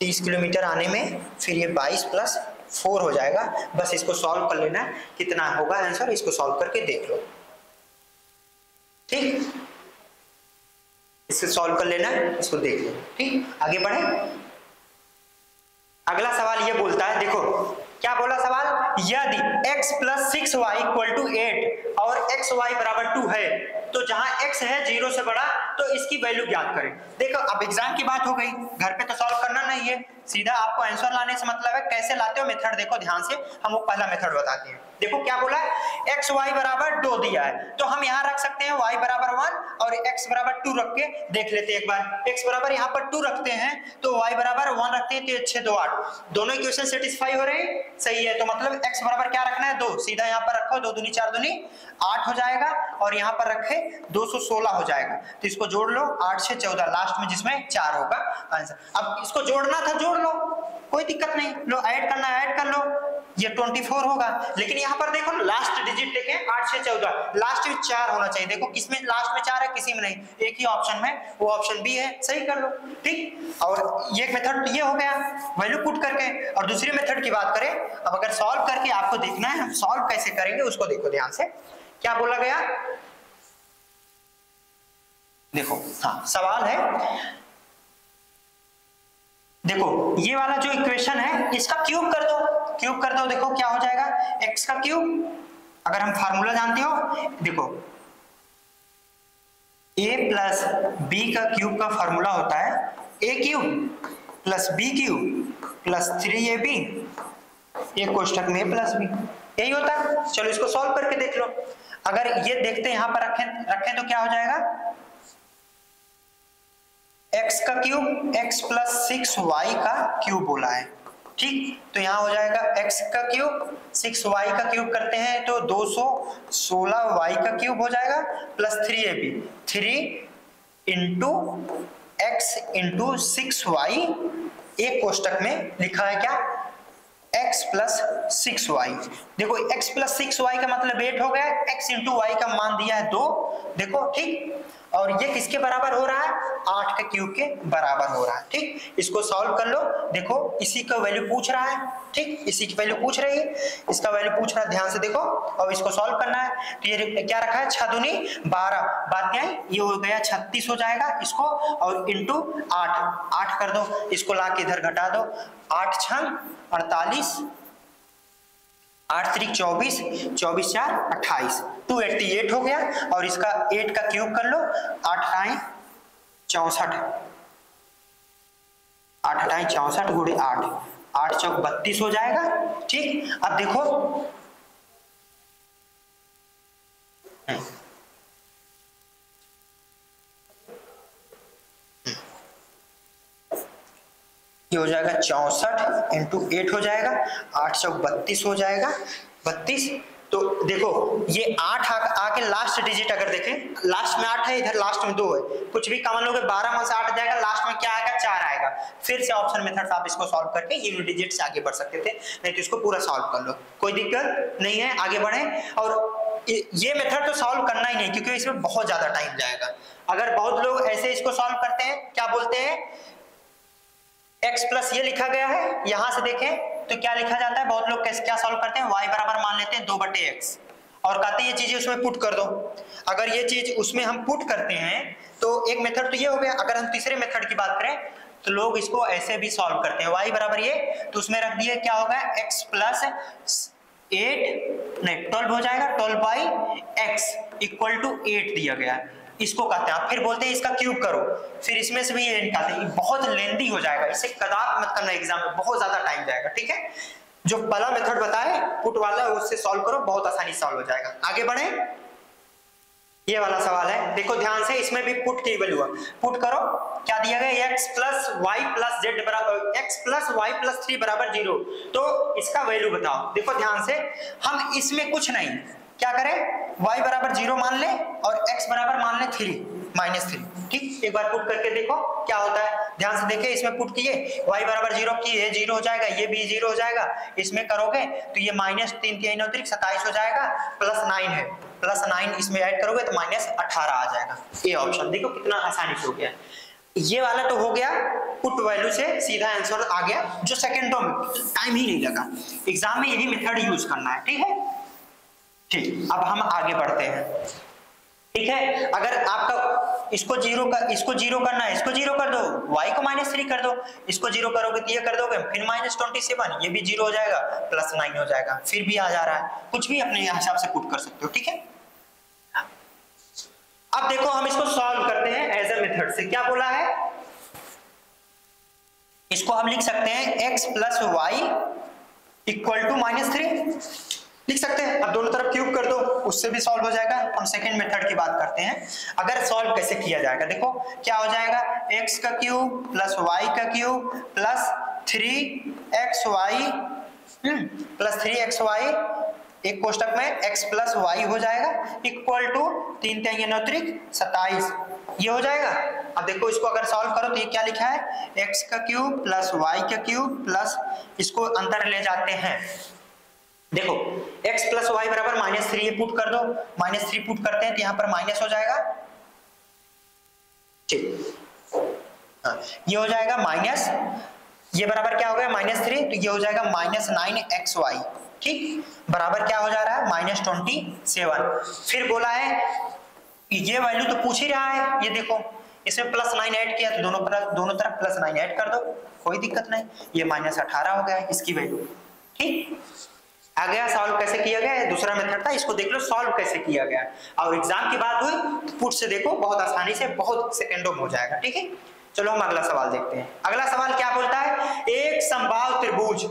30 किलोमीटर आने में, फिर ये 22 + 4 हो जाएगा। बस इसको सॉल्व कर लेना, कितना होगा आंसर, इसको सॉल्व करके देख लो। ठीक, इसको सॉल्व कर लेना, इसको देख लो। ठीक, आगे बढ़े। अगला सवाल ये बोलता है, देखो क्या बोला सवाल, यदि x plus 6y equal to 8 और xy बराबर 2 है तो जहां x है 0 से बड़ा तो इसकी वैल्यू ज्ञात करें। देखो अब एग्जाम की बात हो गई, घर पे तो सॉल्व करना नहीं है, सीधा आपको आंसर लाने से मतलब है। कैसे लाते हो मेथड देखो ध्यान से, हम वो पहला मेथड बताते हैं। देखो क्या बोला है, x y बराबर 2 दिया है तो हम यहाँ रख सकते हैं y बराबर 1 और x बराबर 2 रख के देख लेते हैं एक बार। x बराबर यहाँ पर 2 रखते हैं तो y बराबर 1 रखते हैं तो 6 2 8, दोनों इक्वेशन सेटिस्फाई हो रहे हैं, सही है। तो मतलब x बराबर क्या रखना है 2, सीधा यहाँ पर रखो 2 दूनी 4 दूनी 8 हो जाएगा और यहाँ पर रखे 216 हो जाएगा। तो इसको जोड़ लो 8 से 14 लास्ट में जिसमें 4 होगा आंसर। अब इसको जोड़ना था जोड़ लो, कोई दिक्कत नहीं, लो ऐड करना है ऐड कर लो, ये 24 होगा। लेकिन यहाँ पर देखो लास्ट डिजिट देखें 8 से 14, लास्ट में 4 होना चाहिए। देखो किसमें लास्ट में 4 है, किसी में नहीं, एक ही ऑप्शन में, वो ऑप्शन बी है, सही कर लो ठीक। और ये मेथड ये हो गया वैल्यू पुट करके। और दूसरी मेथड की बात करें, अब अगर सॉल्व करके आपको देखना है हम सॉल्व कैसे करेंगे उसको देखो ध्यान से। क्या बोला गया, देखो हाँ सवाल है, देखो ये वाला जो इक्वेशन है इसका क्यूब कर दो, क्यूब कर दो, देखो क्या हो जाएगा x का क्यूब। अगर हम फार्मूला जानते हो देखो a प्लस बी का क्यूब का फार्मूला होता है a cube plus B cube plus 3ab एक कोष्ठक में a प्लस बी, यही होता है। चलो इसको सॉल्व करके देख लो। अगर ये देखते हैं यहाँ पर रखें तो क्या हो जाएगा, x का क्यूब x प्लस 6y का क्यूब बोला है ठीक। तो यहाँ हो जाएगा x का क्यूब 6y का क्यूब करते हैं तो 216y का क्यूब हो जाएगा plus 3ab, 3 into x into 6y एक कोष्टक में लिखा है क्या x प्लस 6y। देखो x प्लस 6y का मतलब 8 हो गया, x इंटू y का मान दिया है 2, देखो ठीक। और ये किसके बराबर हो रहा है, 8 के क्यूब के बराबर हो रहा है ठीक। इसको सॉल्व कर लो, देखो इसी का वैल्यू पूछ रहा है ठीक, इसी की वैल्यू पूछ रही है, इसका वैल्यू पूछ रहा है, ध्यान से देखो। और इसको सॉल्व करना है तो ये क्या रखा है 6 दूनी 12, बात क्या है ये हो गया 36 हो जाएगा इसको, और इंटू 8 कर दो, इसको ला के इधर घटा दो, 8 6 48, 8 3 24, 24 4 28, 288 हो गया। और इसका 8 का क्यूब कर लो, 8 9 64, 8 9 64 गुणे 8, 8 चौक 32 हो जाएगा ठीक। अब देखो ये हो जाएगा 64 इंटू 8 हो जाएगा, 8 चौक 32 हो जाएगा 32। तो देखो ये 8 आके लास्ट डिजिट अगर देखें, लास्ट में 8 है, इधर लास्ट में 2 है, कुछ भी कॉमन लोगे 12 में से 8 जाएगा, लास्ट में क्या आएगा 4 आएगा। फिर से ऑप्शन मेथड आप इसको सॉल्व करके ये डिजिट से आगे बढ़ सकते थे, नहीं तो इसको पूरा सॉल्व कर लो, कोई दिक्कत नहीं है, आगे बढ़े। और ये मेथड तो सॉल्व करना ही नहीं क्योंकि इसमें बहुत ज्यादा टाइम जाएगा। अगर बहुत लोग ऐसे इसको सॉल्व करते हैं, क्या बोलते हैं x प्लस ये लिखा गया है, यहां से देखें तो क्या लिखा जाता है, बहुत लोग कैसे क्या सॉल्व करते हैं, y बराबर मान लेते हैं 2/x और कहते हैं ये चीजें उसमें पुट कर दो। अगर ये चीज उसमें हम पुट करते हैं तो एक मेथड तो ये हो गया। अगर हम तीसरे मेथड की बात करें तो लोग इसको ऐसे भी सॉल्व करते हैं, y बराबर ये तो उसमें रख दिए क्या होगा x प्लस 8 नहीं 12 हो जाएगा, 12/x इक्वल टू 8 दिया गया, इसको कहते हैं। आप फिर बोलते हैं इसका क्यूब करो, फिर इसमें से भी ये निकालते हैं, बहुत लेंदी हो जाएगा, इसे कदाप मत करना एग्जाम में, बहुत ज्यादा टाइम जाएगा ठीक है। जो पहला मेथड बताए पुट वाला उससे सॉल्व करो, बहुत आसानी सॉल्व हो जाएगा। आगे बढ़े, ये वाला सवाल है, देखो ध्यान से, इसमें भी पुट की वैल्यू है, पुट करो क्या दिया गया x plus Y plus Z बराबर x प्लस वाई प्लस 3 बराबर 0, तो इसका वैल्यू बताओ। देखो ध्यान से, हम इसमें कुछ नहीं क्या करें, y बराबर 0 मान ले और x बराबर मान ले 3 -3 ठीक। एक बार पुट करके देखो क्या होता है, ध्यान से देखिए, इसमें पुट किए y बराबर 0 किए 0 हो जाएगा, ये भी 0 हो जाएगा, इसमें करोगे तो ये -3 3 9 27 हो जाएगा, प्लस 9 है, प्लस 9 इसमें ऐड करोगे तो -18 आ जाएगा। ये ऑप्शन देखो कितना आसानी से हो गया। ये वाला तो हो गया, पुट वैल्यू से सीधा आंसर आ गया, जो सेकंडों में टाइम ही नहीं लगा। एग्जाम में यही मेथड यूज करना है ठीक है। ठीक, अब हम आगे बढ़ते हैं ठीक है। अगर आपका इसको जीरो करना है, इसको जीरो कर दो, y को -3 कर दो, इसको जीरो करोगे तो ये कर दोगे, फिर -27, ये भी जीरो हो जाएगा, +9 हो जाएगा, फिर भी आ जा रहा है। कुछ भी अपने हिसाब से पुट कर सकते हो, ठीक है। अब देखो हम इसको सॉल्व करते हैं एज ए मेथड से। क्या बोला है, इसको हम लिख सकते हैं x + y = -3 लिख सकते हैं। अब दोनों तरफ क्यूब कर दो, उससे भी सॉल्व हो जाएगा। हम सेकंड मेथड की बात करते हैं, अगर सॉल्व कैसे किया जाएगा। देखो क्या हो जाएगा, x का क्यूब प्लस y का cube plus 3xy plus 3xy एक कोष्टक में x प्लस y हो जाएगा इक्वल टू 3 × 9 = 27, ये हो जाएगा। अब देखो इसको अगर सॉल्व करो तो ये क्या लिखा है, x का क्यूब प्लस y का क्यूब प्लस, इसको अंदर ले जाते हैं। देखो x प्लस वाई बराबर -3, ये पुट कर दो, -3 पुट करते हैं तो यहाँ पर माइनस हो जाएगा, ठीक। हाँ, ये हो जाएगा माइनस, ये बराबर क्या हो गया -3, तो ये हो जाएगा -9xy, ठीक, बराबर क्या हो जा रहा है -27। फिर बोला है ये वैल्यू तो पूछ ही रहा है, ये देखो इसमें +9 ऐड किया तो दोनों तरफ +9 ऐड कर दो, कोई दिक्कत नहीं, ये -18 हो गया इसकी वैल्यू, ठीक। आ गया सॉल्व कैसे किया गया, है दूसरा मेथड था, इसको देख लो सॉल्व कैसे किया गया। और एग्जाम की बात हुई तो पुट से देखो, बहुत आसानी से, बहुत सेकंडों में हो जाएगा, ठीक है। चलो हम अगला सवाल देखते हैं। अगला सवाल क्या बोलता है, एक समबाहु त्रिभुज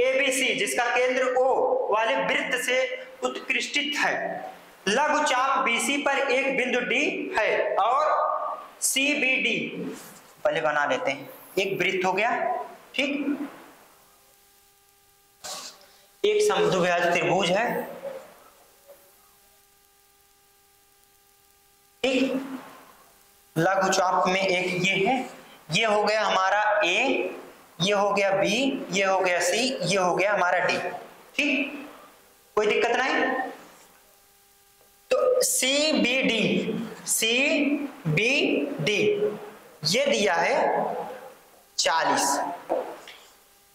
ABC जिसका केंद्र O वाले वृत्त से उत्कृष्टित है, लघु चाप BC पर एक बिंदु D है और CBD पहले बना लेते हैं, एक वृत्त हो गया, ठीक, एक समद्विबाहु त्रिभुज है, ठीक, लघु चाप में एक ये है, ये हो गया हमारा A, ये हो गया B, ये हो गया C, ये हो गया हमारा D, ठीक, कोई दिक्कत नहीं। तो CBD ये दिया है 40,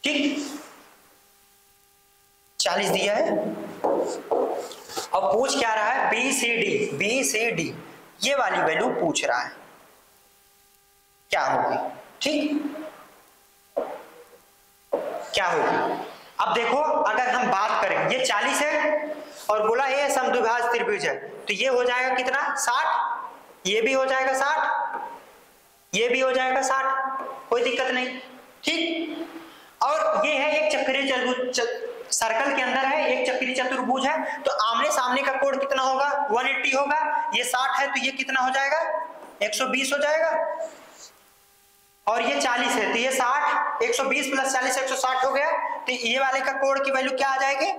ठीक, 40 दिया है। अब पूछ क्या रहा है, BCD ये वाली वैल्यू पूछ रहा है, क्या होगी, ठीक, क्या होगी। अब देखो अगर हम बात करें, ये 40 है और बोला ये समद्विबाहु त्रिभुज है, तो ये हो जाएगा कितना 60, ये भी हो जाएगा 60, ये भी हो जाएगा 60, कोई दिक्कत नहीं, ठीक। और ये है एक चक्रीय चतुर्भुज, सर्कल के अंदर है, एक चक्रीय चतुर्भुज है, तो आमने सामने का कोण कितना होगा 180 होगा, ये 60 है तो ये कितना हो जाएगा 120 हो जाएगा, और ये 40 है तो ये 60, 120 + 40 160 हो गया, तो ये वाले का कोण की वैल्यू क्या आ जाएगी,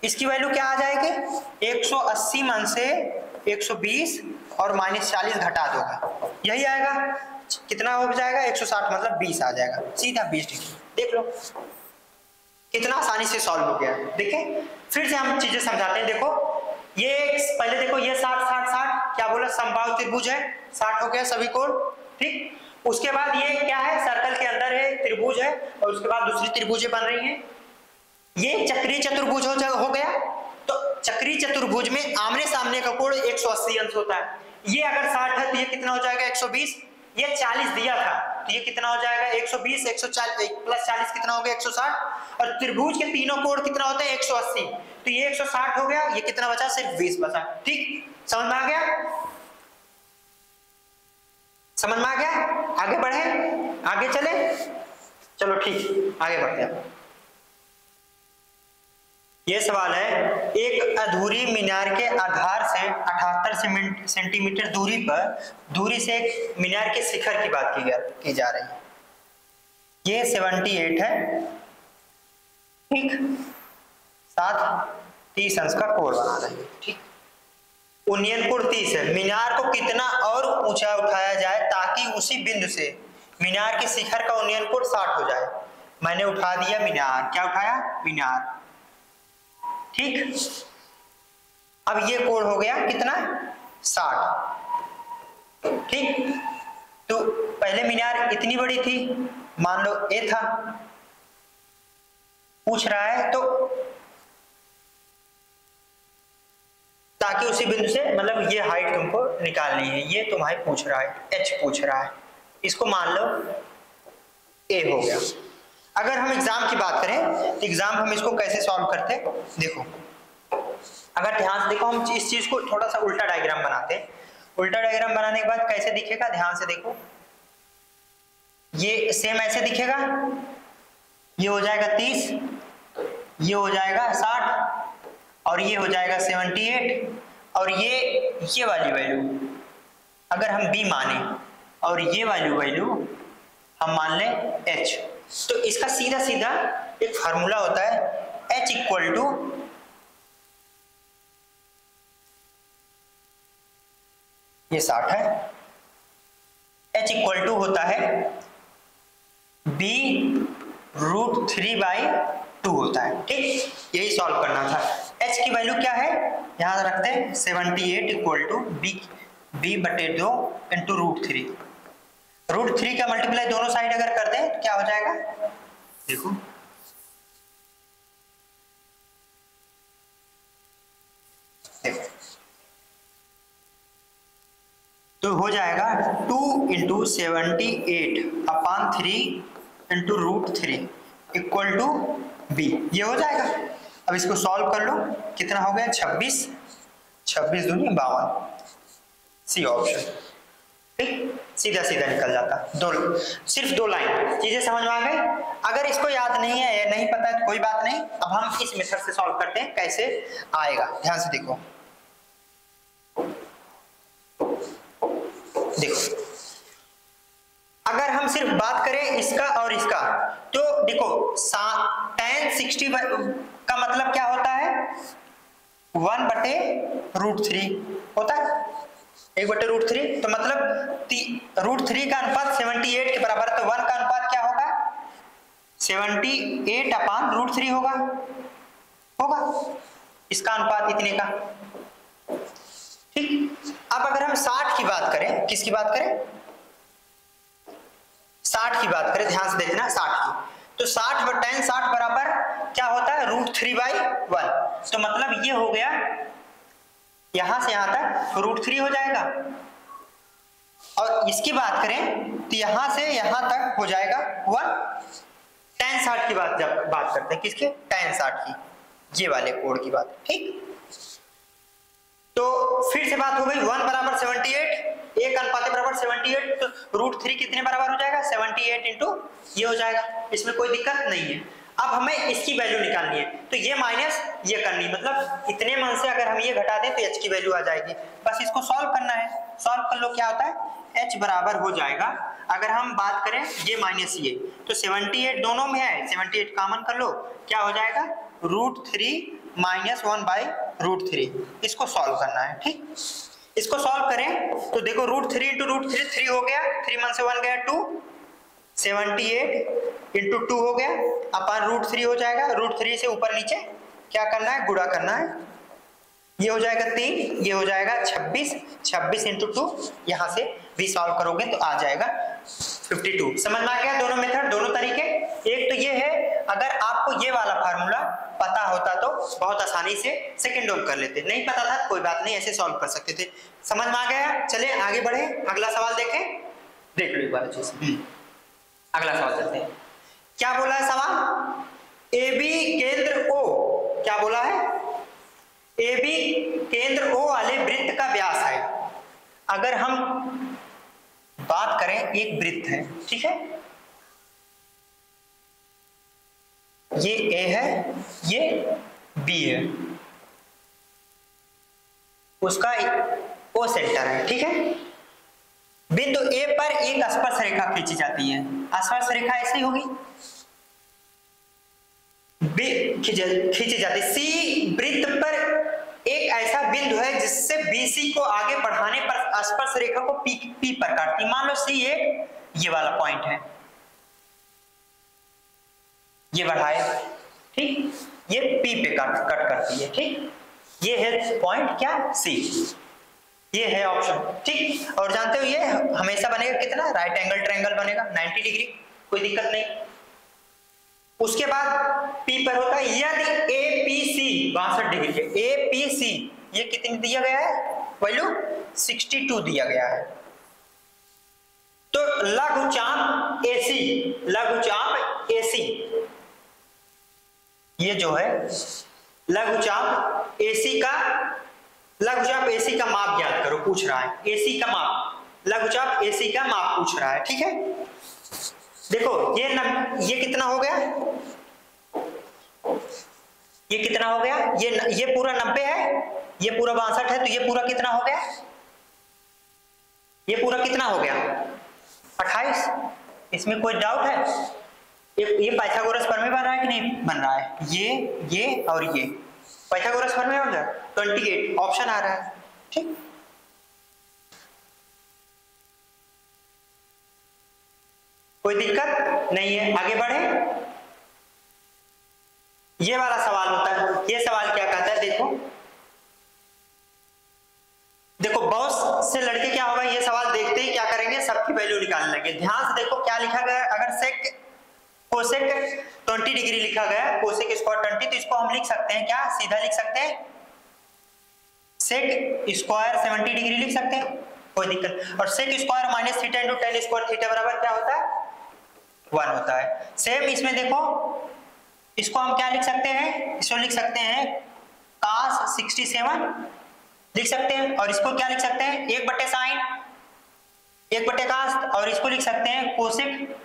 इसकी वैल्यू क्या आ जाएगी 180 मन से 120 और -40 घटा दोगे, यही आएगा, कितना हो जाएगा 160 मतलब 20 आ जाएगा, सीधा 20 डिग्री। देख लो कितना आसानी से सॉल्व हो गया। देखें फिर से हम चीजें समझाते हैं। देखो ये पहले देखो ये 60 60 60 क्या बोला, समबाहु त्रिभुज है, 60 हो गया सभी कोण, ठीक। उसके बाद ये क्या है, सर्कल के अंदर है, त्रिभुज है, और उसके बाद दूसरी त्रिभुजें बन रही हैं, ये चक्रीय चतुर्भुज हो गया। तो चक्रीय चतुर्भुज में आमने सामने का कोण 180 अंश होता है, ये अगर 60 है तो ये कितना हो जाएगा 120, ये 40 दिया था तो ये कितना हो जाएगा 120, 140 + 40 कितना हो गया 160, और त्रिभुज के तीनों कोण कितना होते हैं 180, तो ये 160 हो गया, ये कितना बचा सिर्फ 20 बचा, ठीक, समझ में आ गया, समझ में आ गया। आगे बढ़े, आगे चले, चलो ठीक आगे बढ़ते हैं। ये सवाल है, एक अधूरी मीनार के आधार से 78 सेंटीमीटर दूरी से एक मीनार के शिखर की बात की जा रही है, ये 78 है, ठीक, साथ 30 अंश का कोण बना रहे हैं, ठीक, उन्नयन कोण 30 है। मीनार को कितना और ऊंचा उठाया जाए ताकि उसी बिंदु से मीनार के शिखर का उन्नयन कोण 60 हो जाए। मैंने उठा दिया मीनार, क्या उठाया मीनार, ठीक, अब ये कोण हो गया कितना 60, ठीक। तो पहले मीनार इतनी बड़ी थी, मान लो ए था, पूछ रहा है तो ताकि उसी बिंदु से मतलब ये हाइट तुमको निकालनी है, ये तुम्हारे पूछ रहा है, h पूछ रहा है, इसको मान लो a हो गया। अगर हम एग्जाम की बात करें तो एग्जाम हम इसको कैसे सॉल्व करते हैं, देखो अगर ध्यान से देखो, हम इस चीज को थोड़ा सा उल्टा डायग्राम बनाते हैं। उल्टा डायग्राम बनाने के बाद कैसे दिखेगा, ध्यान से देखो, ये सेम ऐसे दिखेगा, ये हो जाएगा 30, ये हो जाएगा 60 और ये हो जाएगा 78 और ये वाली वैल्यू अगर हम b माने और ये वाली वैल्यू हम मान लें h, तो इसका सीधा सीधा एक फार्मूला होता है h इक्वल टू ये 60 है, h इक्वल टू होता है b √3/2 होता है, ठीक। यही सॉल्व करना था। h की वैल्यू क्या है, यहां रखते हैं 78 इक्वल टू b/2 इंटू √3। √3 का मल्टीप्लाई दोनों साइड अगर करते हैं तो क्या हो जाएगा, देखो तो हो जाएगा 2 into 78/3 into √3 equal to b, ये हो जाएगा। अब इसको सॉल्व कर लो, कितना हो गया 26 दूनी 52, सी ऑप्शन, ठीक, सीधा सीधा निकल जाता। सिर्फ दो लाइन, चीजें समझ में आ गई। अगर इसको याद नहीं है, नहीं पता है तो कोई बात नहीं, अब हम इस मेथड से सॉल्व करते हैं, कैसे आएगा ध्यान से देखो। देखो अगर हम सिर्फ बात करें इसका और इसका, तो देखो tan 60 का मतलब क्या होता है, 1/√3 होता है, 1/√3, तो मतलब √3 का अनुपात 78 के बराबर, तो 1 का अनुपात क्या होगा, 78/√3 होगा इसका अनुपात इतने का, ठीक। अब अगर हम 60 की बात करें, किसकी बात करें, 60 की बात करें, ध्यान से देखना 60 की, तो 60/tan60 बराबर क्या होता है, √3/1, तो मतलब ये हो गया यहां से यहां तक √3 हो जाएगा। और इसकी बात करें तो यहां से यहां तक हो जाएगा 1। tan60 की बात करते हैं, किसके, tan60 की, ये वाले कोड की बात, ठीक। तो फिर से बात हो गई 1 बराबर 78, 1 अनुपात बराबर 78, तो √3 कितने बराबर हो जाएगा, 78 इंटू ये हो जाएगा, इसमें कोई दिक्कत नहीं है। अब हमें इसकी वैल्यू निकालनी है, तो ये माइनस ये करनी, मतलब इतने मन से अगर हम ये घटा दें तो h की वैल्यू आ जाएगी, बस इसको सॉल्व करना है। सॉल्व कर लो, क्या होता है, h बराबर हो जाएगा, अगर हम बात करें ये माइनस ये, तो 78 दोनों में है, 78 कॉमन कर लो, क्या हो जाएगा, √3 - 1/√3, इसको सॉल्व करना है, ठीक। इसको सॉल्व करें तो देखो √3 इंटू √3 3 हो गया, 3 मन से 1 गया 2, 78 इंटू 2 हो गया अपन √3 हो जाएगा, √3 से ऊपर नीचे क्या करना है, गुणा करना है, ये हो जाएगा 3, ये हो जाएगा 26 इंटू 2, यहाँ से भी सॉल्व करोगे तो आ जाएगा 52। समझ में आ गया दोनों मेथड, दोनों तरीके। एक तो ये है, अगर आपको ये वाला फार्मूला पता होता तो बहुत आसानी से सेकंड ऑफ कर लेते, नहीं पता था कोई बात नहीं, ऐसे सॉल्व कर सकते थे। समझ में आ गया, चले आगे बढ़े, अगला सवाल देखें, देख लो एक बार अच्छे से। अगला सवाल चलते हैं, क्या बोला है सवाल, AB केंद्र O, क्या बोला है, AB केंद्र O वाले वृत्त का व्यास है। अगर हम बात करें, एक वृत्त है, ठीक है, ये A है, ये B है, उसका O सेंटर है, ठीक है। बिंदु A पर एक स्पर्श रेखा खींची जाती है, स्पर्श रेखा ऐसी होगी, खींची जाती है। C वृत्त पर एक ऐसा बिंदु है जिससे BC को आगे बढ़ाने पर स्पर्श रेखा को P पर काटती है। मान लो C एक ये वाला पॉइंट है, ये बढ़ाए, ठीक, ये P पे कट करती है, ठीक, ये है पॉइंट क्या, C, ये है ऑप्शन, ठीक। और जानते हो ये हमेशा बनेगा कितना, राइट एंगल ट्रायंगल बनेगा 90 डिग्री, कोई दिक्कत नहीं। उसके बाद P पर होता है, यदि APC 62 डिग्री है, APC ये कितनी दिया गया है, वैल्यू 62 दिया गया है। तो लघुचाप AC, लघुचाप AC, ये जो है लघुचाप AC का माप ज्ञात करो पूछ रहा है। AC का माप, लघुचाप AC का माप पूछ रहा है, ठीक है। देखो ये कितना हो गया, ये कितना हो गया, ये पूरा 90 है, ये पूरा 62 है, तो ये पूरा कितना हो गया, ये पूरा कितना हो गया 28। इसमें कोई डाउट है? ये पाइथागोरस प्रमेय बन रहा है कि नहीं बन रहा है? ये और ये पाइथागोरस प्रमेय बन रहा है। 28 ऑप्शन आ रहा है, ठीक। कोई दिक्कत नहीं है, आगे बढ़े। ये वाला सवाल होता है, ये सवाल क्या कहता है, देखो बहुत से लड़के क्या होगा, ये सवाल देखते ही क्या करेंगे, सबकी वैल्यू निकालने लगे। ध्यान से देखो क्या लिखा गया, अगर कोसेक 20 डिग्री लिखा गया, कोसेक स्क्वायर 20, तो इसको हम लिख सकते हैं क्या, सीधा लिख सकते हैं सेक स्क्वायर 70 डिग्री लिख सकते हैं, कोई दिक्कत। और sec square minus theta into tan square theta बराबर क्या होता है, 1 होता है। सेम इसमें देखो, इसको हम क्या लिख सकते हैं, इसको लिख सकते हैं cos 67 लिख सकते हैं, और इसको क्या लिख सकते हैं 1/sin 1/cos, और इसको लिख सकते हैं कोसेक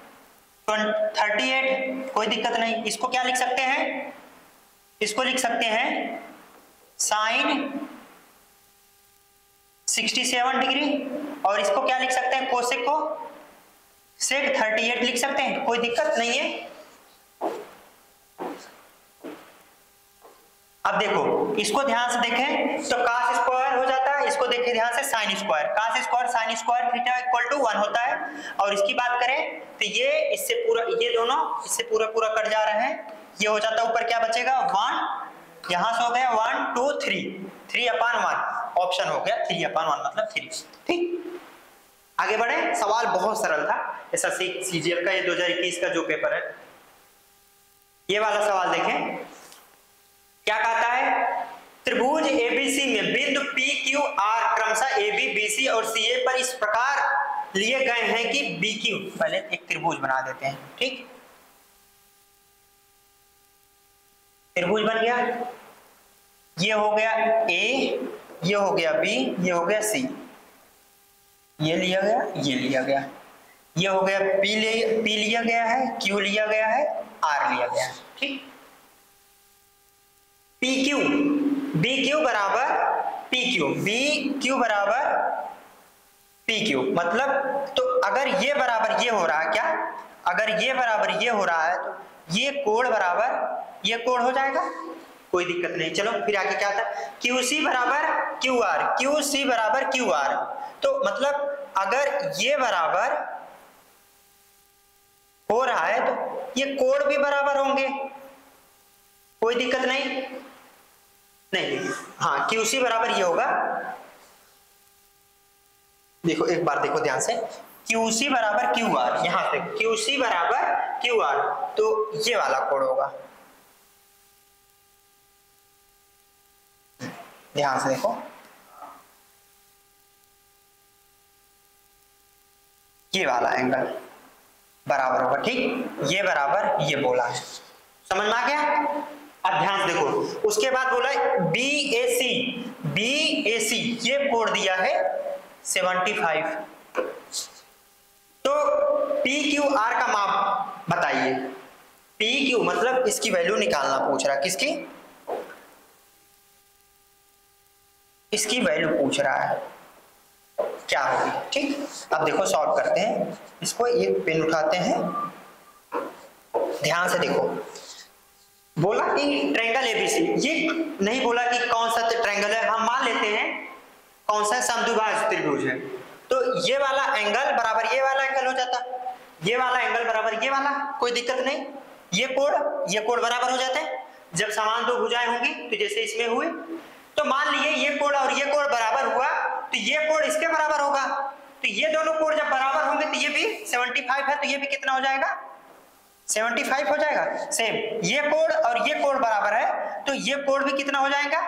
38, कोई दिक्कत नहीं। इसको क्या लिख सकते हैं, इसको लिख सकते हैं sin 67 डिग्री, और इसको क्या लिख सकते हैं, कोसेक को सेक 38 लिख सकते हैं, कोई दिक्कत नहीं है। अब देखो इसको ध्यान से देखें तो cos स्क्वायर हो जाता है, इसको देखें ध्यान से sin square, cos square sin square theta equal to 1 होता है। और इसकी बात करें तो ये इससे पूरा, ये दोनों इससे पूरा कट जा रहे हैं, ये हो जाता है ऊपर क्या बचेगा 1, यहां से हो गया 1 2 3/1, ऑप्शन हो गया 3/1 मतलब 3, ठीक। आगे बढ़े, सवाल बहुत सरल था, एसएससी सीजीएल का ये 2021 का जो पेपर है, ये वाला सवाल देखें क्या कहता है, त्रिभुज एबीसी में बिंदु पी क्यू आर क्रमशः AB BC और CA पर इस प्रकार लिए गए हैं कि BQ, पहले एक त्रिभुज बना देते हैं, ठीक। त्रिभुज बन गया, ये हो गया A, ये हो गया B, ये हो गया C, ये लिया गया, ये लिया गया, ये हो गया P लिया गया है, Q लिया गया है, R लिया गया है, ठीक। PQ BQ बराबर PQ, BQ बराबर PQ, मतलब तो अगर ये बराबर ये हो रहा है क्या, अगर ये बराबर ये हो रहा है तो ये कोण बराबर ये कोण हो जाएगा, कोई दिक्कत नहीं। चलो फिर आगे क्या था, QC बराबर QR, QC बराबर QR, तो मतलब अगर ये बराबर हो रहा है तो ये कोण भी बराबर होंगे, कोई दिक्कत नहीं। हाँ QC बराबर ये होगा, देखो एक बार देखो ध्यान से, QC बराबर QR, यहां से QC बराबर QR, तो ये वाला कोण होगा, ध्यान से देखो, ये वाला एंगल बराबर होगा, ठीक। ये बराबर ये बोला है, समझ में आ गया। अब ध्यान से देखो, उसके बाद बोला BAC ये कोण दिया है 75, तो PQR का माप बताइए। PQ मतलब इसकी वैल्यू निकालना पूछ रहा है, किसकी, इसकी वैल्यू पूछ रहा है क्या होगी, ठीक। अब देखो सॉल्व करते हैं इसको, ये पेन उठाते हैं, ध्यान से देखो, बोला कि ट्रायंगल एबीसी, ये नहीं बोला कि कौन सा ट्रायंगल है, हम मान लेते हैं कौन सा समद्विबाहु त्रिभुज है, तो ये वाला एंगल बराबर ये वाला एंगल हो जाता, ये वाला एंगल बराबर ये वाला, कोई दिक्कत नहीं। ये कोण बराबर हो जाते हैं जब समान दो भुजाएं होंगी, तो जैसे इसमें हुए, तो मान लिए ये कोण और ये कोण बराबर हुआ, तो ये कोण इसके बराबर होगा, तो ये दोनों कोण जब बराबर होंगे तो ये भी 75 है, तो ये भी कितना हो जाएगा 75 हो जाएगा। सेम ये कोण और ये कोण बराबर है, तो ये कोण भी कितना हो जाएगा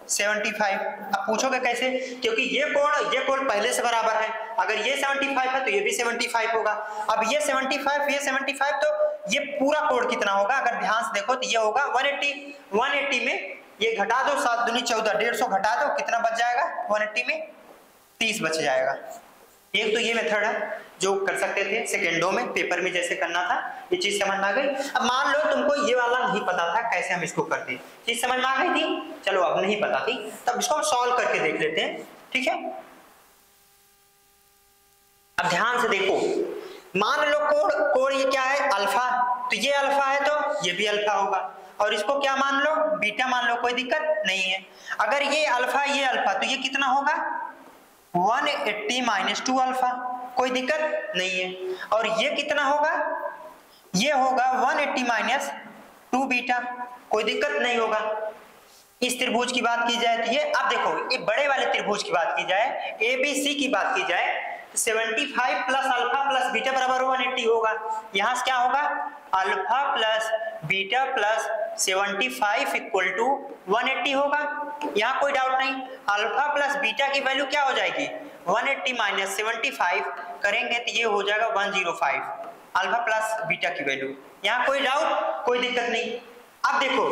75। अब पूछोगे कैसे, क्योंकि ये कोण पहले से बराबर है, अगर ये 75 है तो ये भी 75 होगा। अब ये 75 ये 75, तो ये पूरा कोण कितना होगा, अगर ध्यान से देखो तो ये होगा 180। 180 में ये घटा दो, 7 दूनी 14, 150 घटा दो, कितना बच जाएगा 180 में, 30 बच जाएगा। एक तो ये मेथड है जो कर सकते थे सेकेंडों में, पेपर में जैसे करना था, ये चीज समझ में आ गई। अब मान लो तुमको ये वाला नहीं पता था कैसे हम इसको करते, चीज समझ में आ गई थी, चलो अब नहीं पता थी, तब इसको हम सॉल्व करके देख लेते हैं, ठीक है। अब ध्यान से देखो, मान लो कोण ये क्या है, अल्फा, तो ये अल्फा है तो ये भी अल्फा होगा, और इसको क्या मान लो, बीटा मान लो, कोई दिक्कत नहीं है। अगर ये अल्फा ये अल्फा, तो ये कितना होगा 180 माइनस 2 अल्फा, कोई दिक्कत नहीं है। और ये कितना होगा, ये होगा 180 माइनस 2 बीटा, कोई दिक्कत नहीं होगा। इस त्रिभुज की बात की जाए तो ये, अब देखो ये बड़े वाले त्रिभुज की बात की जाए, ABC की बात की जाए, 75 प्लस अल्फा प्लस बीटा बराबर 180 होगा। यहां से क्या होगा, alpha plus beta plus 75 equal to 180 होगा, यहाँ कोई डाउट नहीं। अल्फा प्लस बीटा की वैल्यू क्या हो जाएगी, 180 माइनस 75 करेंगे तो ये हो जाएगा 105, अल्फा प्लस बीटा की वैल्यू, यहाँ कोई डाउट कोई दिक्कत नहीं। अब देखो,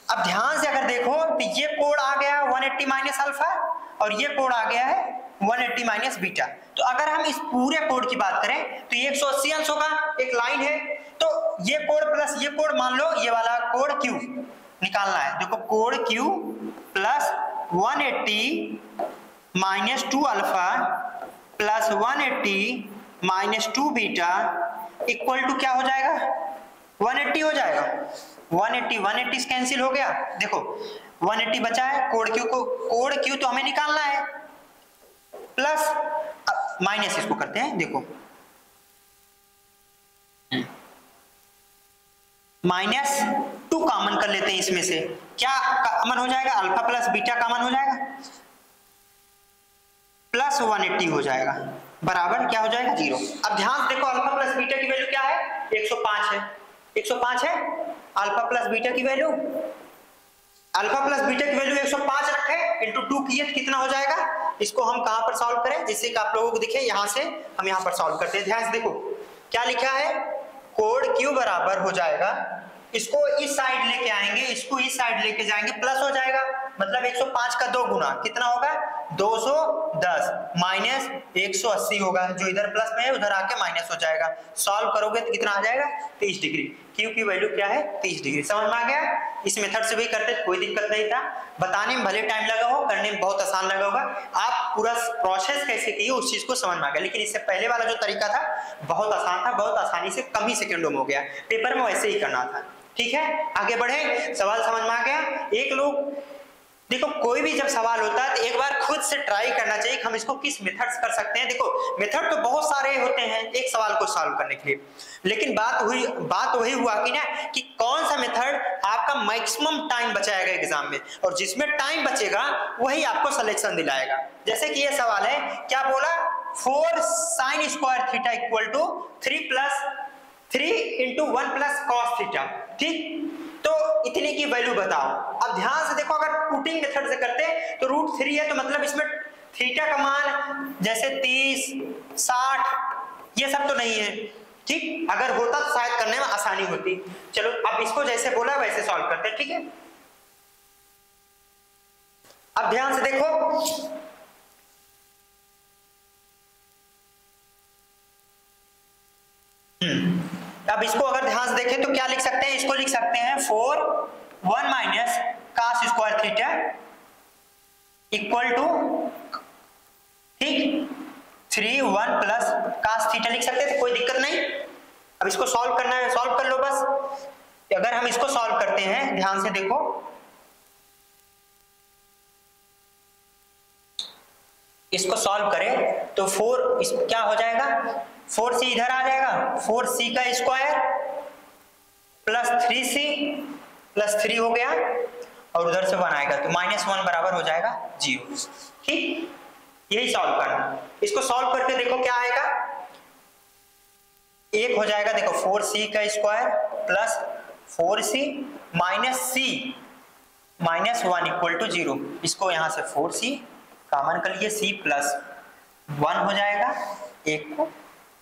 अब ध्यान से अगर देखो तो ये कोण आ गया 180 माइनस अल्फा, और ये कोण आ गया है 180 माइनस बीटा। तो अगर हम इस पूरे कोण की बात करें तो ये 180 अंश होगा, एक लाइन है, तो ये कोण प्लस ये कोण, मान लो ये वाला कोण Q निकालना है, देखो कोण Q plus 180 minus 2 alpha plus 180 minus 2 beta equal to क्या हो जाएगा, 180 हो जाएगा। 180 कैंसिल हो गया, देखो 180 बचा है, कोण Q तो हमें निकालना है, प्लस माइनस इसको करते हैं, देखो माइनस 2 कॉमन कर लेते हैं, इसमें से क्या कॉमन हो जाएगा, अल्फा प्लस बीटा कॉमन हो जाएगा, प्लस 180 हो जाएगा, बराबर क्या हो जाएगा 0। अब ध्यान से देखो, अल्फा प्लस बीटा की वैल्यू क्या है, 105 है, 105 है, अल्फा प्लस बीटा की वैल्यू, अल्फा प्लस बीटा की वैल्यू 105 रखे, इंटू 2 किए तो कितना हो जाएगा, इसको हम कहां पर सॉल्व करें, जिससे कि आप लोगों को दिखे, यहां से हम यहां पर सॉल्व करते हैं। ध्यान से देखो क्या लिखा है, कोण Q बराबर हो जाएगा, इसको इस साइड लेके आएंगे, इसको इस साइड लेके जाएंगे, प्लस हो जाएगा, मतलब 105 का 2 गुना कितना होगा 210 माइनस 180 होगा, जो इधर प्लस में है उधर आके माइनस हो जाएगा। सॉल्व करोगे तो कितना आ जाएगा 30 डिग्री, Q की वैल्यू क्या है 30 डिग्री। समझ में आ गया, इस मेथड से भी करते कोई दिक्कत नहीं था, बताने में भले टाइम लगा हो, करने में बहुत आसान लगा होगा, आप पूरा प्रोसेस कैसे किए उस चीज को समझ में आ गया। लेकिन इससे पहले वाला जो तरीका था बहुत आसान था, बहुत आसानी से कम ही सेकंडों में हो गया, पेपर में वैसे ही करना था। ठीक है, आगे बढ़े, सवाल समझ में आ गया। एक लोग देखो, कोई भी जब सवाल होता है तो एक बार खुद से ट्राई करना चाहिए कि हम इसको किस मेथड से कर सकते हैं। देखो मेथड तो बहुत सारे होते हैं एक सवाल को सॉल्व करने के लिए, लेकिन बात वही हुआ कि ना कि कौन सा मेथड आपका मैक्सिमम टाइम बचाएगा एग्जाम में, और जिसमें टाइम बचेगा वही आपको सिलेक्शन दिलाएगा। जैसे कि ये सवाल है, क्या बोला, 4 sin square theta equal to 3 into 1 plus cos theta, ठीक, तो इतने की वैल्यू बताओ। अब ध्यान से देखो, अगर पुटिंग मेथड से करते हैं तो √3 है, तो मतलब इसमें थीटा का मान जैसे 30, 60 ये सब तो नहीं है, ठीक, अगर होता तो शायद करने में आसानी होती। चलो अब इसको जैसे बोला वैसे सॉल्व करते हैं, ठीक है। अब ध्यान से देखो, अब इसको अगर ध्यान से देखें तो क्या लिख सकते हैं, इसको लिख सकते हैं 4 1 minus cos square theta equal to, ठीक, 3 1 प्लस cos थीटा लिख सकते हैं, तो कोई दिक्कत नहीं। अब इसको सॉल्व करना है, सॉल्व कर लो बस। अगर हम इसको सॉल्व करते हैं, ध्यान से देखो, इसको सॉल्व करें तो 4 क्या हो जाएगा, 4c इधर आ जाएगा, 4c का स्क्वायर प्लस 3c प्लस 3 हो गया, और उधर से 1 आएगा, तो -1 बराबर हो जाएगा 0, ठीक। यही सॉल्व करना, इसको सॉल्व करके देखो क्या आएगा, 1 हो जाएगा, देखो 4c का square plus 4c minus c -1 equal to 0। इसको यहाँ से 4c कॉमन कर लिए, c प्लस 1 हो जाएगा एक को,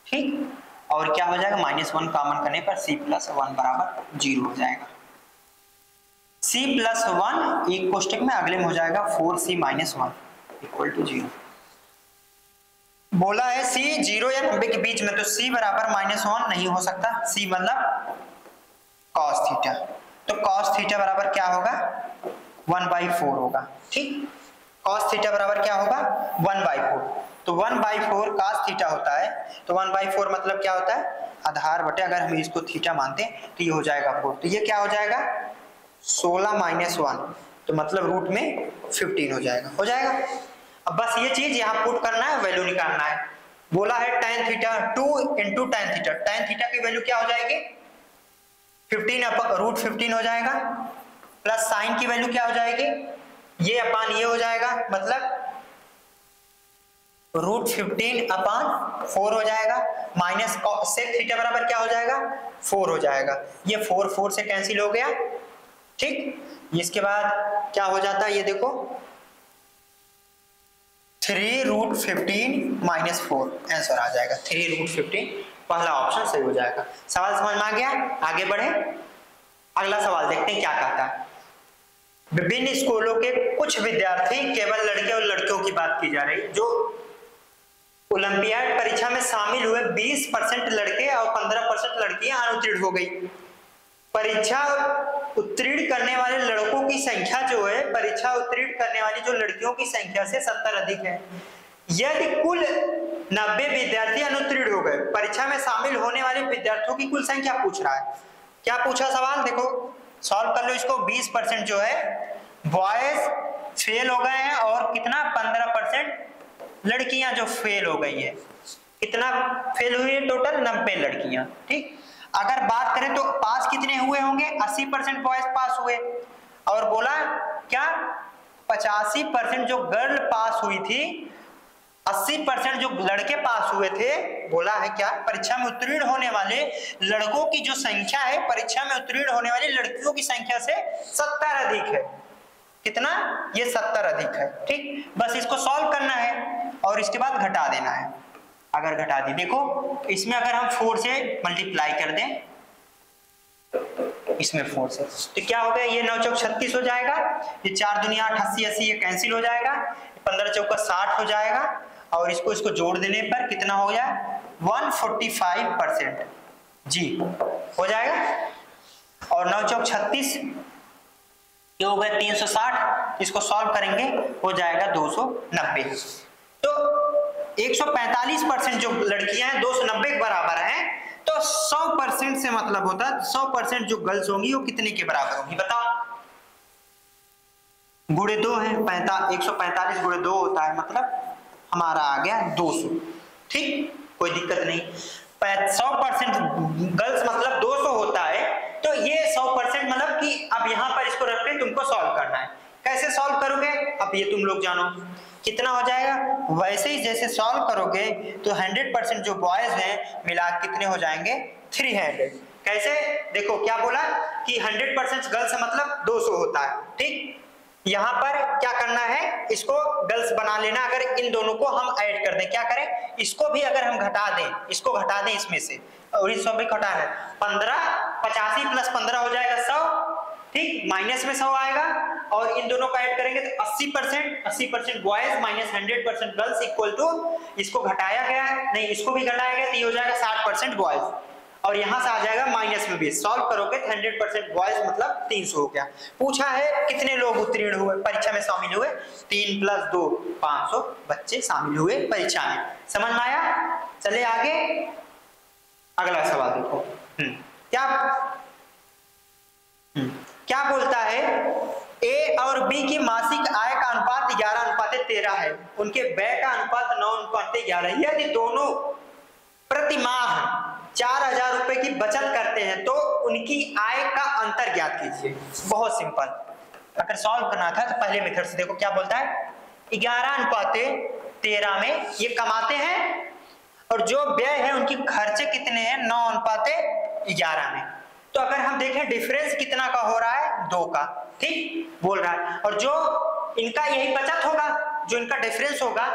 ठीक। और क्या हो जाएगा, -1 कॉमन करने पर c प्लस 1 बराबर 0 हो जाएगा। c प्लस 1 एक कोष्टक में अगले में हो जाएगा 4c माइनस 1 इक्वल टू 0। बोला है c 0 या 90 के बीच में, तो c बराबर -1 नहीं हो सकता, c मतलब cos थीटा। तो cos थीटा बराबर क्या होगा, 1/4 होगा, ठीक। cos थीटा बराबर क्या होगा, 1/4। तो 1/4 cos थीटा होता है, तो 1/4 मतलब क्या होता है, आधार बटे, अगर हम इसको थीटा मानते हैं तो ये हो जाएगा 4। तो ये क्या हो जाएगा, 16 - 1, तो मतलब रूट में 15 हो जाएगा, हो जाएगा। अब बस ये चीज यहाँ पुट करना है, वैल्यू निकालना है। बोला है tan theta 2 × tan theta, tan theta की वैल्यू क्या हो जाएगी, 15 हो जाएगा, प्लस साइन की वैल्यू क्या हो जाएगी, ये अपान ये हो जाएगा, मतलब √15/4 हो जाएगा, माइनस sec थीटा बराबर क्या हो जाएगा, 4 हो जाएगा। ये 4 से कैंसिल हो गया, ठीक। इसके बाद क्या हो जाता है, ये देखो 3√15 - 4 आंसर आ जाएगा, 3√15, पहला ऑप्शन सही हो जाएगा। सवाल समझ में आ गया, आगे बढ़े, अगला सवाल देखते हैं क्या कहता है। विभिन्न स्कूलों के कुछ विद्यार्थी, केवल लड़के और लड़कियों की बात की जा रही, जो ओलंपियाड परीक्षा में शामिल हुए 20% लड़के और 15% लड़कियां अनुत्तीर्ण हो गई। परीक्षा उत्तीर्ण करने वाले लड़कों की संख्या जो है, परीक्षा उत्तीर्ण करने वाली जो लड़कियों की संख्या से 70 अधिक है। यदि कुल 90 विद्यार्थी अनुत्तीर्ण हो गए, परीक्षा में शामिल होने वाले विद्यार्थियों की कुल संख्या पूछ रहा है। क्या पूछा सवाल, देखो सॉल्व कर लो इसको। 20% जो है बॉयज फेल हो गए हैं, और कितना, 15% लड़कियां जो फेल हो गई है। कितना फेल हुई है, टोटल 90 लड़कियां, ठीक। अगर बात करें तो पास कितने हुए होंगे, 80% बॉयज पास हुए, और बोला क्या 85% जो गर्ल पास हुई थी, 80% जो लड़के पास हुए थे। बोला है क्या, परीक्षा में उत्तीर्ण होने वाले लड़कों की जो संख्या है, परीक्षा में उत्तीर्ण होने वाली लड़कियों की संख्या से 70 अधिक है। कितना, ये 70 अधिक है, ठीक। बस इसको सॉल्व करना है और इसके बाद घटा देना है। अगर घटा दी, देखो इसमें अगर हम 4 से मल्टीप्लाई कर दें, इसमें 4 से, तो क्या हो गया, ये 9 चौक 36 हो जाएगा, ये 4 दुनिया 8, 80 80 ये कैंसिल हो जाएगा, 15 चौका 60 हो जाएगा, और इसको जोड़ देने पर कितना हो गया, 145% जी हो जाएगा। और 9 चौक 36, ये हो गया 360, इसको सॉल्व करेंगे हो जाएगा 290। तो 145% जो लड़कियां हैं 290 के बराबर हैं, तो 100% से मतलब होता है 100% जो गर्ल्स होंगी वो कितने के बराबर होंगी, बताओ। गुणे 2 है, 145 गुणे 2 होता है, मतलब हमारा आ गया 200, ठीक, कोई दिक्कत नहीं। 100% गर्ल्स मतलब 200 होता है, तो ये 100% मतलब कि अब यहाँ पर इसको रख के तुमको सॉल्व करना है। कैसे सॉल्व करोगे, अब ये तुम लोग जानो कितना हो जाएगा। वैसे ही जैसे सॉल्व करोगे तो 100% जो बॉयज हैं मिला कितने हो जाएंगे, 300। कैसे, देखो क्या बोला कि 100% गर्ल्स मतलब 200 होता है, ठीक। यहाँ पर क्या करना है, इसको गर्ल्स बना लेना। अगर इन दोनों को हम ऐड कर दें, क्या करें, इसको भी अगर हम घटा दें, इसको घटा दें इसमें से, और इसको भी घटाना है, 15 85 + 15 हो जाएगा 100, ठीक, माइनस में 100 आएगा, और इन दोनों को ऐड करेंगे तो 80% boys minus 100% girls equal to, इसको घटाया गया नहीं, इसको भी घटाया गया, तो ये हो जाएगा 60% बॉयज, और यहां से आ जाएगा माइनस में 20। सॉल्व करोगे तो 100% बॉयज मतलब 300 हो गया। पूछा है कितने लोग उत्तीर्ण हुए, परीक्षा में शामिल हुए, 3 + 2 500 बच्चे शामिल हुए परीक्षा में। समझ में आया, चले आगे, अगला सवाल देखो। क्या बोलता है, ए और बी की मासिक आय का अनुपात 11:13 है, उनके व्यय का अनुपात 9:11। यदि दोनों प्रति माह 4000 रुपए की बचत करते हैं तो उनकी आय का अंतर ज्ञात कीजिए। बहुत सिंपल, अगर सॉल्व करना था तो पहले मेथड से देखो क्या बोलता है, 11:13 में ये कमाते हैं, और जो व्यय है उनकी खर्चे कितने हैं, 9:11 में। तो अगर हम देखें डिफरेंस कितना का हो रहा है, 2 का, ठीक बोल रहा है। और जो इनका यही बचत होगा, जो इनका डिफरेंस होगा,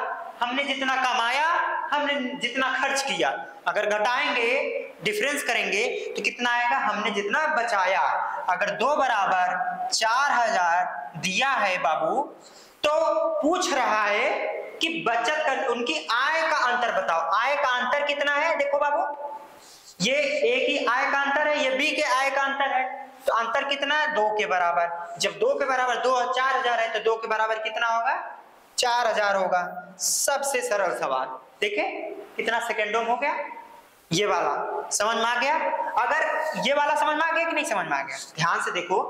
हमने जितना कमाया, हमने जितना खर्च किया, अगर घटाएंगे डिफरेंस करेंगे तो कितना आएगा, हमने जितना बचाया। अगर 2 बराबर 4000 दिया है बाबू, तो पूछ रहा है कि बचत कर, उनकी आय का अंतर बताओ। आय का अंतर कितना है, देखो बाबू, ये ए की आय का अंतर है, ये बी के आय का अंतर है, तो अंतर कितना है, 2 के बराबर। जब 2 के बराबर 4000 है तो 2 के बराबर कितना होगा, 4000 होगा। सबसे सरल सवाल, देखे कितना सेकेंडों में हो गया। ये वाला समझ में आ गया। अगर ये वाला समझ में आ गया कि नहीं समझ में आ गया, ध्यान से देखो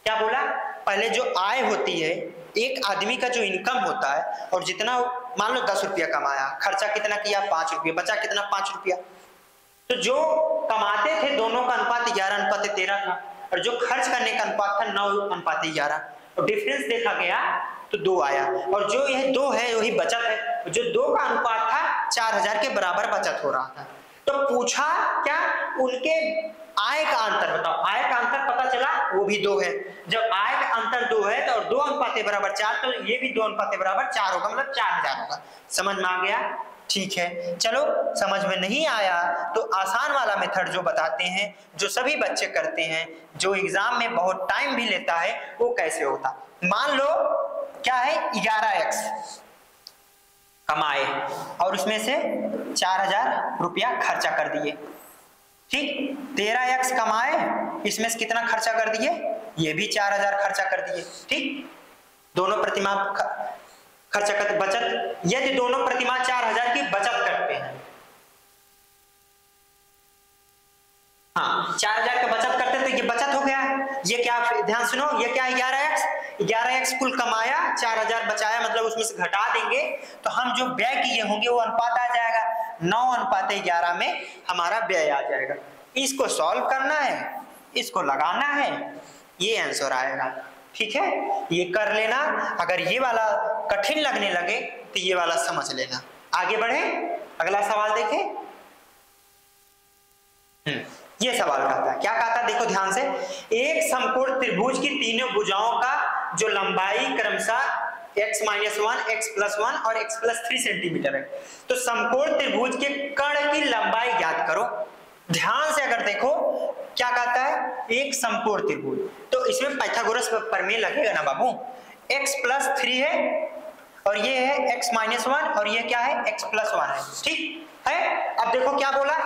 क्या बोला। पहले जो आय होती है, एक आदमी का जो इनकम होता है, और जितना मान लो 10 रुपया कमाया, खर्चा कितना किया 5 रुपया, बचा कितना 5 रुपया। तो जो कमाते थे दोनों का अनुपात 11:13 था, और जो खर्च करने का अनुपात था 9:11, और डिफरेंस देखा गया तो 2 आया। और जो यह 2 है वही बचत है, जो 2 का अनुपात था 4000 के बराबर बचत हो रहा था। तो पूछा क्या, उनके आय का अंतर बताओ। आय का अंतर पता चला वो भी 2 है। जब आय का अंतर 2 है तो 2:4, तो ये भी 2:4 होगा, मतलब 4000 होगा। समझ में आ गया, ठीक है। चलो समझ में नहीं आया तो आसान वाला मेथड जो बताते हैं, जो सभी बच्चे करते हैं, जो एग्जाम में बहुत टाइम भी लेता है, वो कैसे होता। मान लो क्या है, 11x कमाए और उसमें से 4000 रुपया खर्चा कर दिए, ठीक। 13x कमाए, इसमें से कितना खर्चा कर दिए, ये भी 4000 खर्चा कर दिए, ठीक। दोनों प्रतिमा खर्चा करते, बचत, यदि दोनों प्रतिमा 4000 की बचत करते हैं, हाँ 4000 का बचत करते तो ये बचत हो गया। ये क्या, ध्यान सुनो, ये क्या है, 11x कुल कमाया, 4000 बचाया, मतलब उसमें से घटा देंगे तो हम जो व्यय किए होंगे वो अनुपात आ जाएगा, 9:11 में हमारा व्यय आ जाएगा। इसको सॉल्व करना है, इसको लगाना है, ये आंसर आएगा, ठीक है। ये कर लेना। अगर ये वाला कठिन लगने लगे तो ये वाला समझ लेना। आगे बढ़े, अगला सवाल देखें। ये सवाल कहता है, क्या कहता है, देखो ध्यान से। एक समकोण त्रिभुज की तीनों भुजाओं का जो लंबाई क्रमशः x-1, x+1 और x+3 सेंटीमीटर है, तो समकोण त्रिभुज के कर्ण की लंबाई ज्ञात करो। ध्यान से अगर देखो क्या कहता है, एक समकोण त्रिभुज, तो इसमें पाइथागोरस प्रमेय लगेगा ना बाबू। x+3 है और ये है x-1 और ये क्या है, x+1 है, ठीक है। अब देखो क्या बोला,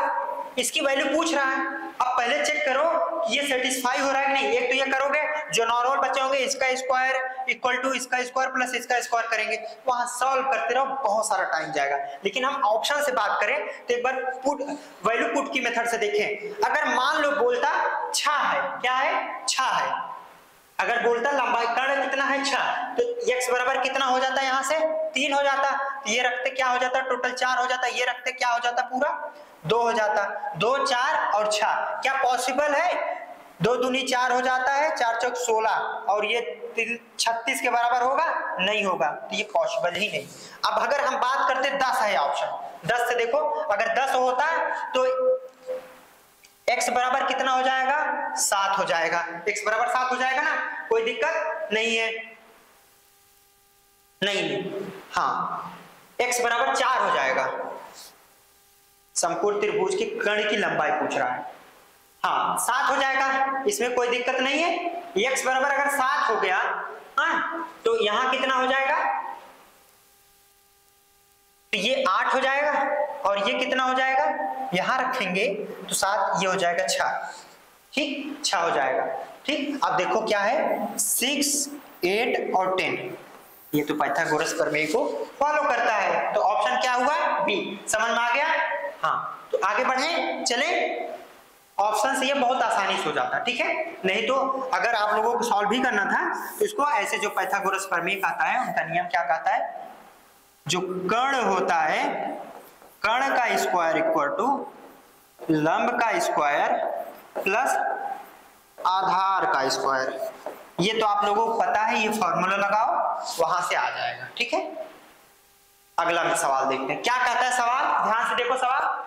इसकी वैल्यू पूछ रहा है। अब पहले चेक करो कि ये सेटिस्फाई हो रहा है कि नहीं। एक तो ये करोगे, जो नॉर्मल बचे होंगे इसका स्क्वायर इक्वल टू इसका स्क्वायर प्लस इसका स्क्वायर करेंगे, वहां सॉल्व करते रहो, बहुत सारा टाइम जाएगा। लेकिन हम ऑप्शन से बात करें तो एक बार पुट, वैल्यू पुट की मेथड से देखें। अगर मान लो बोलता 6 है, क्या है, 6 है, अगर बोलता लंबाई कर्ण कितना है 6, तो x बराबर कितना हो जाता है, यहाँ से 3 हो जाता, तो ये रखते क्या हो जाता, टोटल 4 हो जाता, ये रखते क्या हो जाता, पूरा 2 हो जाता। 2, 4 और 6 क्या पॉसिबल है, 2 दूनी 4 हो जाता है, 4 चौक 16 और ये 36 के बराबर होगा, नहीं होगा, तो ये पॉसिबल ही नहीं। अब अगर हम बात करते 10 है ऑप्शन, 10 से देखो, अगर 10 होता तो x बराबर कितना हो जाएगा, 7 हो जाएगा, x बराबर 7 हो जाएगा ना, कोई दिक्कत नहीं है, नहीं, हाँ x बराबर 4 हो जाएगा। समकोण त्रिभुज के कर्ण की लंबाई पूछ रहा है, हाँ 7 हो जाएगा, इसमें कोई दिक्कत नहीं है। x बराबर अगर 7 हो गया, हाँ तो यहां कितना हो जाएगा, तो ये 8 हो जाएगा और ये कितना हो जाएगा, यहां रखेंगे तो 7, ये हो जाएगा 6, ठीक 6 हो जाएगा, ठीक। अब देखो क्या है, 6, 8 और 10, ये तो पाइथागोरस प्रमेय को फॉलो करता है, तो ऑप्शन क्या हुआ, बी। समझ में आ गया, हाँ। तो आगे बढ़े, चले, ऑप्शन से ये बहुत आसानी से हो जाता, ठीक है। नहीं तो अगर आप लोगों को सॉल्व भी करना था तो इसको ऐसे, जो पाइथागोरस प्रमेय कहता है, उनका नियम क्या कहता है, जो कर्ण होता है, कर्ण का स्क्वायर इक्वल टू लंब का स्क्वायर प्लस आधार का स्क्वायर। ये तो आप लोगों को पता है, ये फॉर्मूला लगाओ, वहां से आ जाएगा, ठीक है। अगला में सवाल देखते हैं क्या कहता है सवाल, ध्यान से देखो सवाल।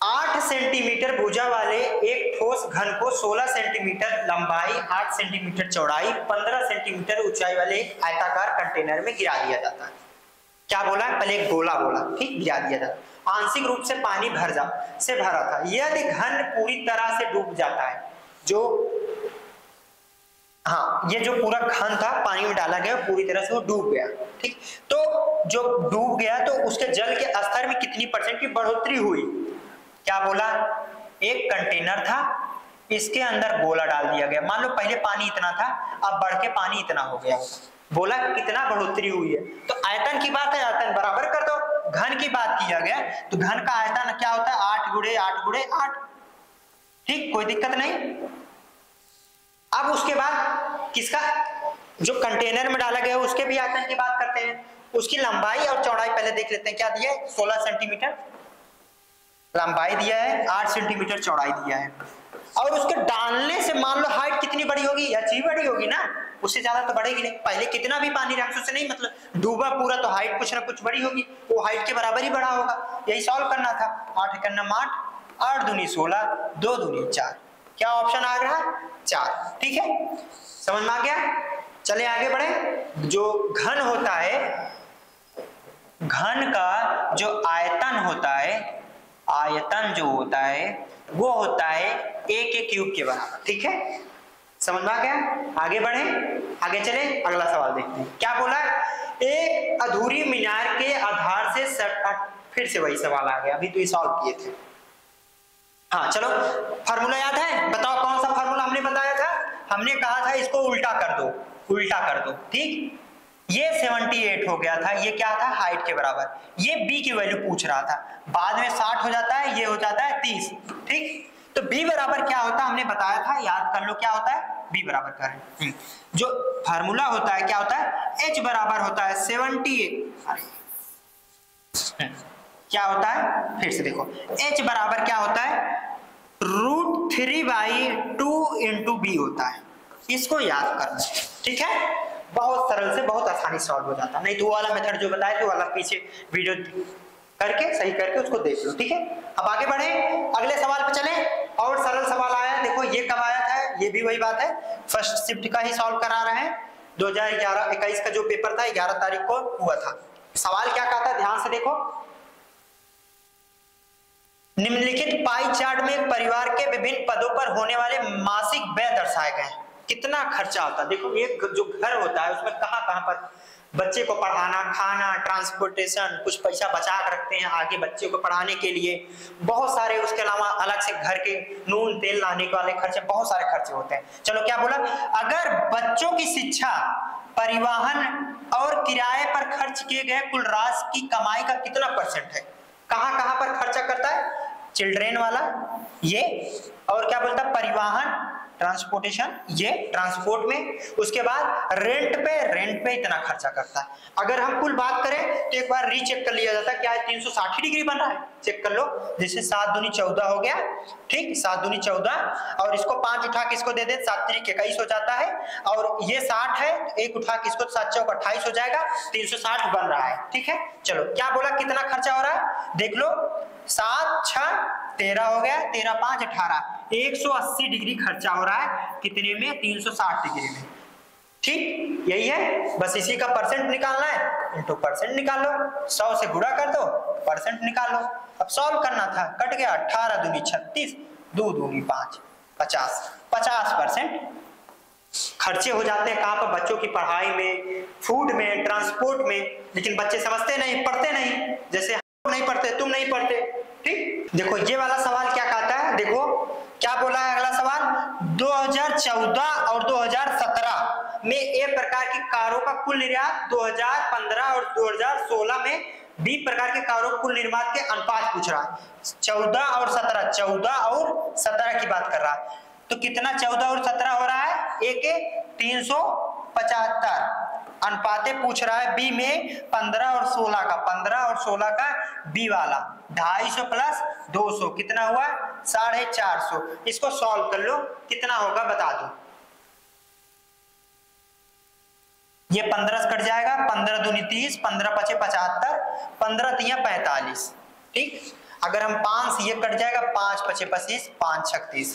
8 सेंटीमीटर भुजा वाले एक ठोस घन को 16 सेंटीमीटर लंबाई, 8 सेंटीमीटर चौड़ाई, 15 सेंटीमीटर ऊंचाई वाले एक आयताकार कंटेनर में गिरा दिया जाता है। क्या बोला? पहले एक गोला बोला, ठीक, गिरा दिया जाता। आंशिक रूप से पानी से भरा था। यदि घन पूरी तरह से डूब जाता है, ये जो पूरा घन था पानी में डाला गया, पूरी तरह से वो डूब गया, ठीक। तो जो डूब गया तो उसके जल के स्तर में कितनी % की बढ़ोतरी हुई? क्या बोला? एक कंटेनर था, इसके अंदर गोला डाल दिया गया। मान लो पहले पानी इतना था, अब बढ़ के पानी इतना हो गया। बोला कितना बढ़ोतरी हुई है, तो आयतन की बात है, आयतन बराबर कर दो। घन की बात किया गया तो घन का आयतन क्या होता है? 8 गुणे 8 गुणे 8, ठीक, कोई दिक्कत नहीं। अब उसके बाद किसका, जो कंटेनर में डाला गया उसके भी आयतन की बात करते हैं। उसकी लंबाई और चौड़ाई पहले देख लेते हैं। क्या दिया है? 16 सेंटीमीटर लंबाई दिया है, 8 सेंटीमीटर चौड़ाई दिया है। और उसके डालने से मान लो हाइट कितनी बड़ी होगी? अच्छी बड़ी होगी ना, उससे ज्यादा तो बढ़ेगी नहीं। पहले कितना भी पानी रहा उससे नहीं मतलब, डूबा पूरा तो हाइट कुछ ना कुछ बड़ी होगी, वो हाइट के बराबर ही बड़ा होगा। यही सॉल्व करना था। 8 करना 8, 8 दूनी 16, 2 दूनी 4। क्या ऑप्शन आ रहा? 4, ठीक है, समझ में आ गया। चले आगे बढ़े। जो घन होता है, घन का जो आयतन होता है, आयतन जो होता है वो होता है a के क्यूब के बराबर, ठीक है, समझ में आ गया। आगे बढ़े, आगे चले, अगला सवाल देखते हैं। क्या बोला? एक अधूरी मीनार के आधार से फिर से वही सवाल आ गया, अभी तो ये सॉल्व किए थे। हाँ चलो, फार्मूला याद है? बताओ कौन सा फार्मूला हमने बताया था? हमने कहा था इसको उल्टा कर दो, उल्टा कर दो, ठीक। ये 78 हो गया था, ये क्या था? हाइट के बराबर। ये b की वैल्यू पूछ रहा था, बाद में 60 हो जाता है, ये हो जाता है 30, ठीक। तो b बराबर क्या होता है हमने बताया था, याद कर लो क्या होता है। b बराबर करें, जो फार्मूला होता है क्या होता है? h बराबर होता है 78। क्या होता है? फिर से देखो, h बराबर क्या होता है? √3/2 × b होता है। इसको याद करना, ठीक है। बहुत सरल से बहुत आसानी सॉल्व हो जाता है। नहीं तो वो वाला मेथड जो बताया तो वाला पीछे वीडियो करके सही करके उसको देख लो, ठीक है। अब आगे बढ़े, अगले सवाल पे चले। और सरल सवाल आया, देखो ये कब आया था? ये भी वही बात है, फर्स्ट शिफ्ट का ही सॉल्व करा रहे हैं। 2011-21 का जो पेपर था 11 तारीख को हुआ था। सवाल क्या कहता है, ध्यान से देखो। निम्नलिखित पाई चार्ट में एक परिवार के विभिन्न पदों पर होने वाले मासिक व्यय दर्शाए गए हैं। कितना खर्चा होता है? देखो एक जो घर होता है उसमें कहाँ कहाँ पर बच्चे को पढ़ाना, खाना, ट्रांसपोर्टेशन, कुछ पैसा बचा कर रखते हैं आगे बच्चे को पढ़ाने के लिए, बहुत सारे। उसके अलावा अलग से घर के नून तेल लाने वाले खर्चे, बहुत सारे खर्चे होते हैं। चलो क्या बोला? अगर बच्चों की शिक्षा, परिवहन और किराए पर खर्च किए गए कुल राशि की कमाई का कितना % है? कहाँ कहाँ पर खर्चा करता है? चिल्ड्रेन वाला ये, और क्या बोलता है? परिवहन, ट्रांसपोर्टेशन, ये ट्रांसपोर्ट में। उसके बाद रेंट पे इतना खर्चा करता है। अगर हम कुल बात करें तो एक बार रीचेक कर लिया जाता है, क्या है 360 डिग्री बन रहा है, चेक कर लो। जैसे 7 दूनी 14 हो गया, ठीक, 7 दूनी 14, और इसको 5 उठा के इसको दे दे, 7 त्रिक 21 हो जाता है। और ये 60 है, एक उठा के इसको 7 चौक 28 हो जाएगा, 360 बन रहा है, ठीक है। चलो क्या बोला कितना खर्चा हो रहा है? देख लो, 7 6 13 हो गया, 13 5 18, 180 डिग्री खर्चा हो रहा है। कितने में? 360 डिग्री में, ठीक, यही है। बस इसी का % निकालना है, इनटू % निकालो, 100 से गुणा कर दो, % निकालो। अब सॉल्व करना था, कट गया, 18 दूनी 36, 2 दूनी 5, 50% खर्चे हो जाते हैं। कहाँ पर? बच्चों की पढ़ाई में, फूड में, ट्रांसपोर्ट में। लेकिन बच्चे समझते नहीं, पढ़ते नहीं, जैसे हम नहीं पढ़ते, तुम नहीं पढ़ते, ठीक। देखो ये वाला सवाल क्या कहता है, देखो क्या बोला है अगला सवाल। 2014 और 2017 में ए प्रकार की कारों का कुल निर्यात, 2015 और 2016 में बी प्रकार के कारों कुल निर्यात के अनुपात पूछ रहा है। 14 और 17 की बात कर रहा है। तो कितना 14 और 17 हो रहा है? ए के 375 अनुपाते पूछ रहा है। बी में 15 और 16 का, 15 और 16 का बी वाला 250 प्लस 200 कितना हुआ? 450। इसको सॉल्व कर लो, कितना होगा बता दो। ये 15 से कट जाएगा, 15 दूनी 30, 15 पचे 75, 15 तिया 45, ठीक। अगर हम 5 से ये कट जाएगा, 5 × 5 = 25, 5 × 6 = 30,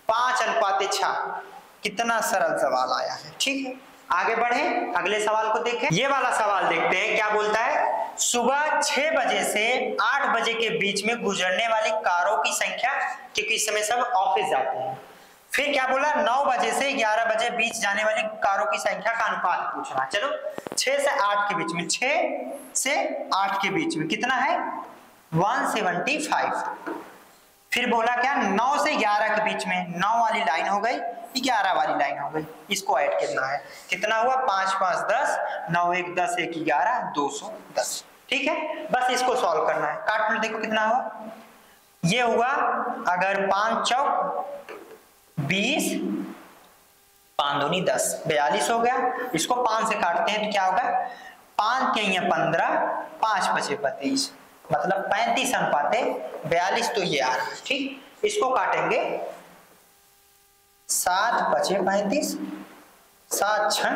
5:6। कितना सरल सवाल आया है। ठीक है, आगे बढ़े, अगले सवाल को देखें। ये वाला सवाल देखते हैं, क्या बोलता है, सुबह 6 बजे से 8 बजे के बीच में गुजरने वाली कारों की संख्या, क्योंकि इस समय सब ऑफिस जाते हैं। फिर क्या बोला, 9 बजे से 11 बजे बीच जाने वाली कारों की संख्या का अनुपात पूछना। चलो 6 से 8 के बीच में, 6 से 8 के बीच में कितना है, 175। फिर बोला क्या, 9 से 11 के बीच में, 9 वाली लाइन हो गई, 11 वाली लाइन हो गई, इसको ऐड करना है। कितना हुआ, 5 × 5 = 10, 9 × 1 = 10, 1 × 11 = 210। ठीक है, बस इसको सॉल्व करना है। काट लो, देखो कितना हुआ। ये हुआ, अगर 5 चौक 20, 5 दूनी 10, 42 हो गया। इसको 5 से काटते हैं तो क्या होगा, 5 के 15, 5 × 5 = 35, मतलब 35:42, तो ये आ रहा है। ठीक, इसको काटेंगे, 7 × 5 = 35, 7 × 6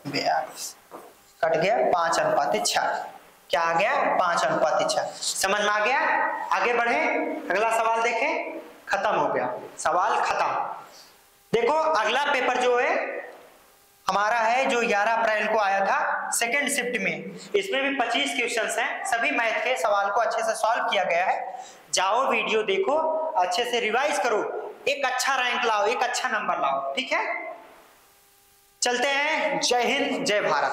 = 42, कट गया, 5:6। क्या आ गया, 5:6। समझ में आ गया। आगे बढ़े, अगला सवाल देखें। खत्म हो गया, सवाल खत्म। देखो अगला पेपर जो है हमारा है, जो 11 अप्रैल को आया था सेकंड शिफ्ट में, इसमें भी 25 क्वेश्चंस हैं। सभी मैथ के सवाल को अच्छे से सॉल्व किया गया है। जाओ वीडियो देखो, अच्छे से रिवाइज करो, एक अच्छा रैंक लाओ, एक अच्छा नंबर लाओ। ठीक है, चलते हैं। जय हिंद, जय भारत।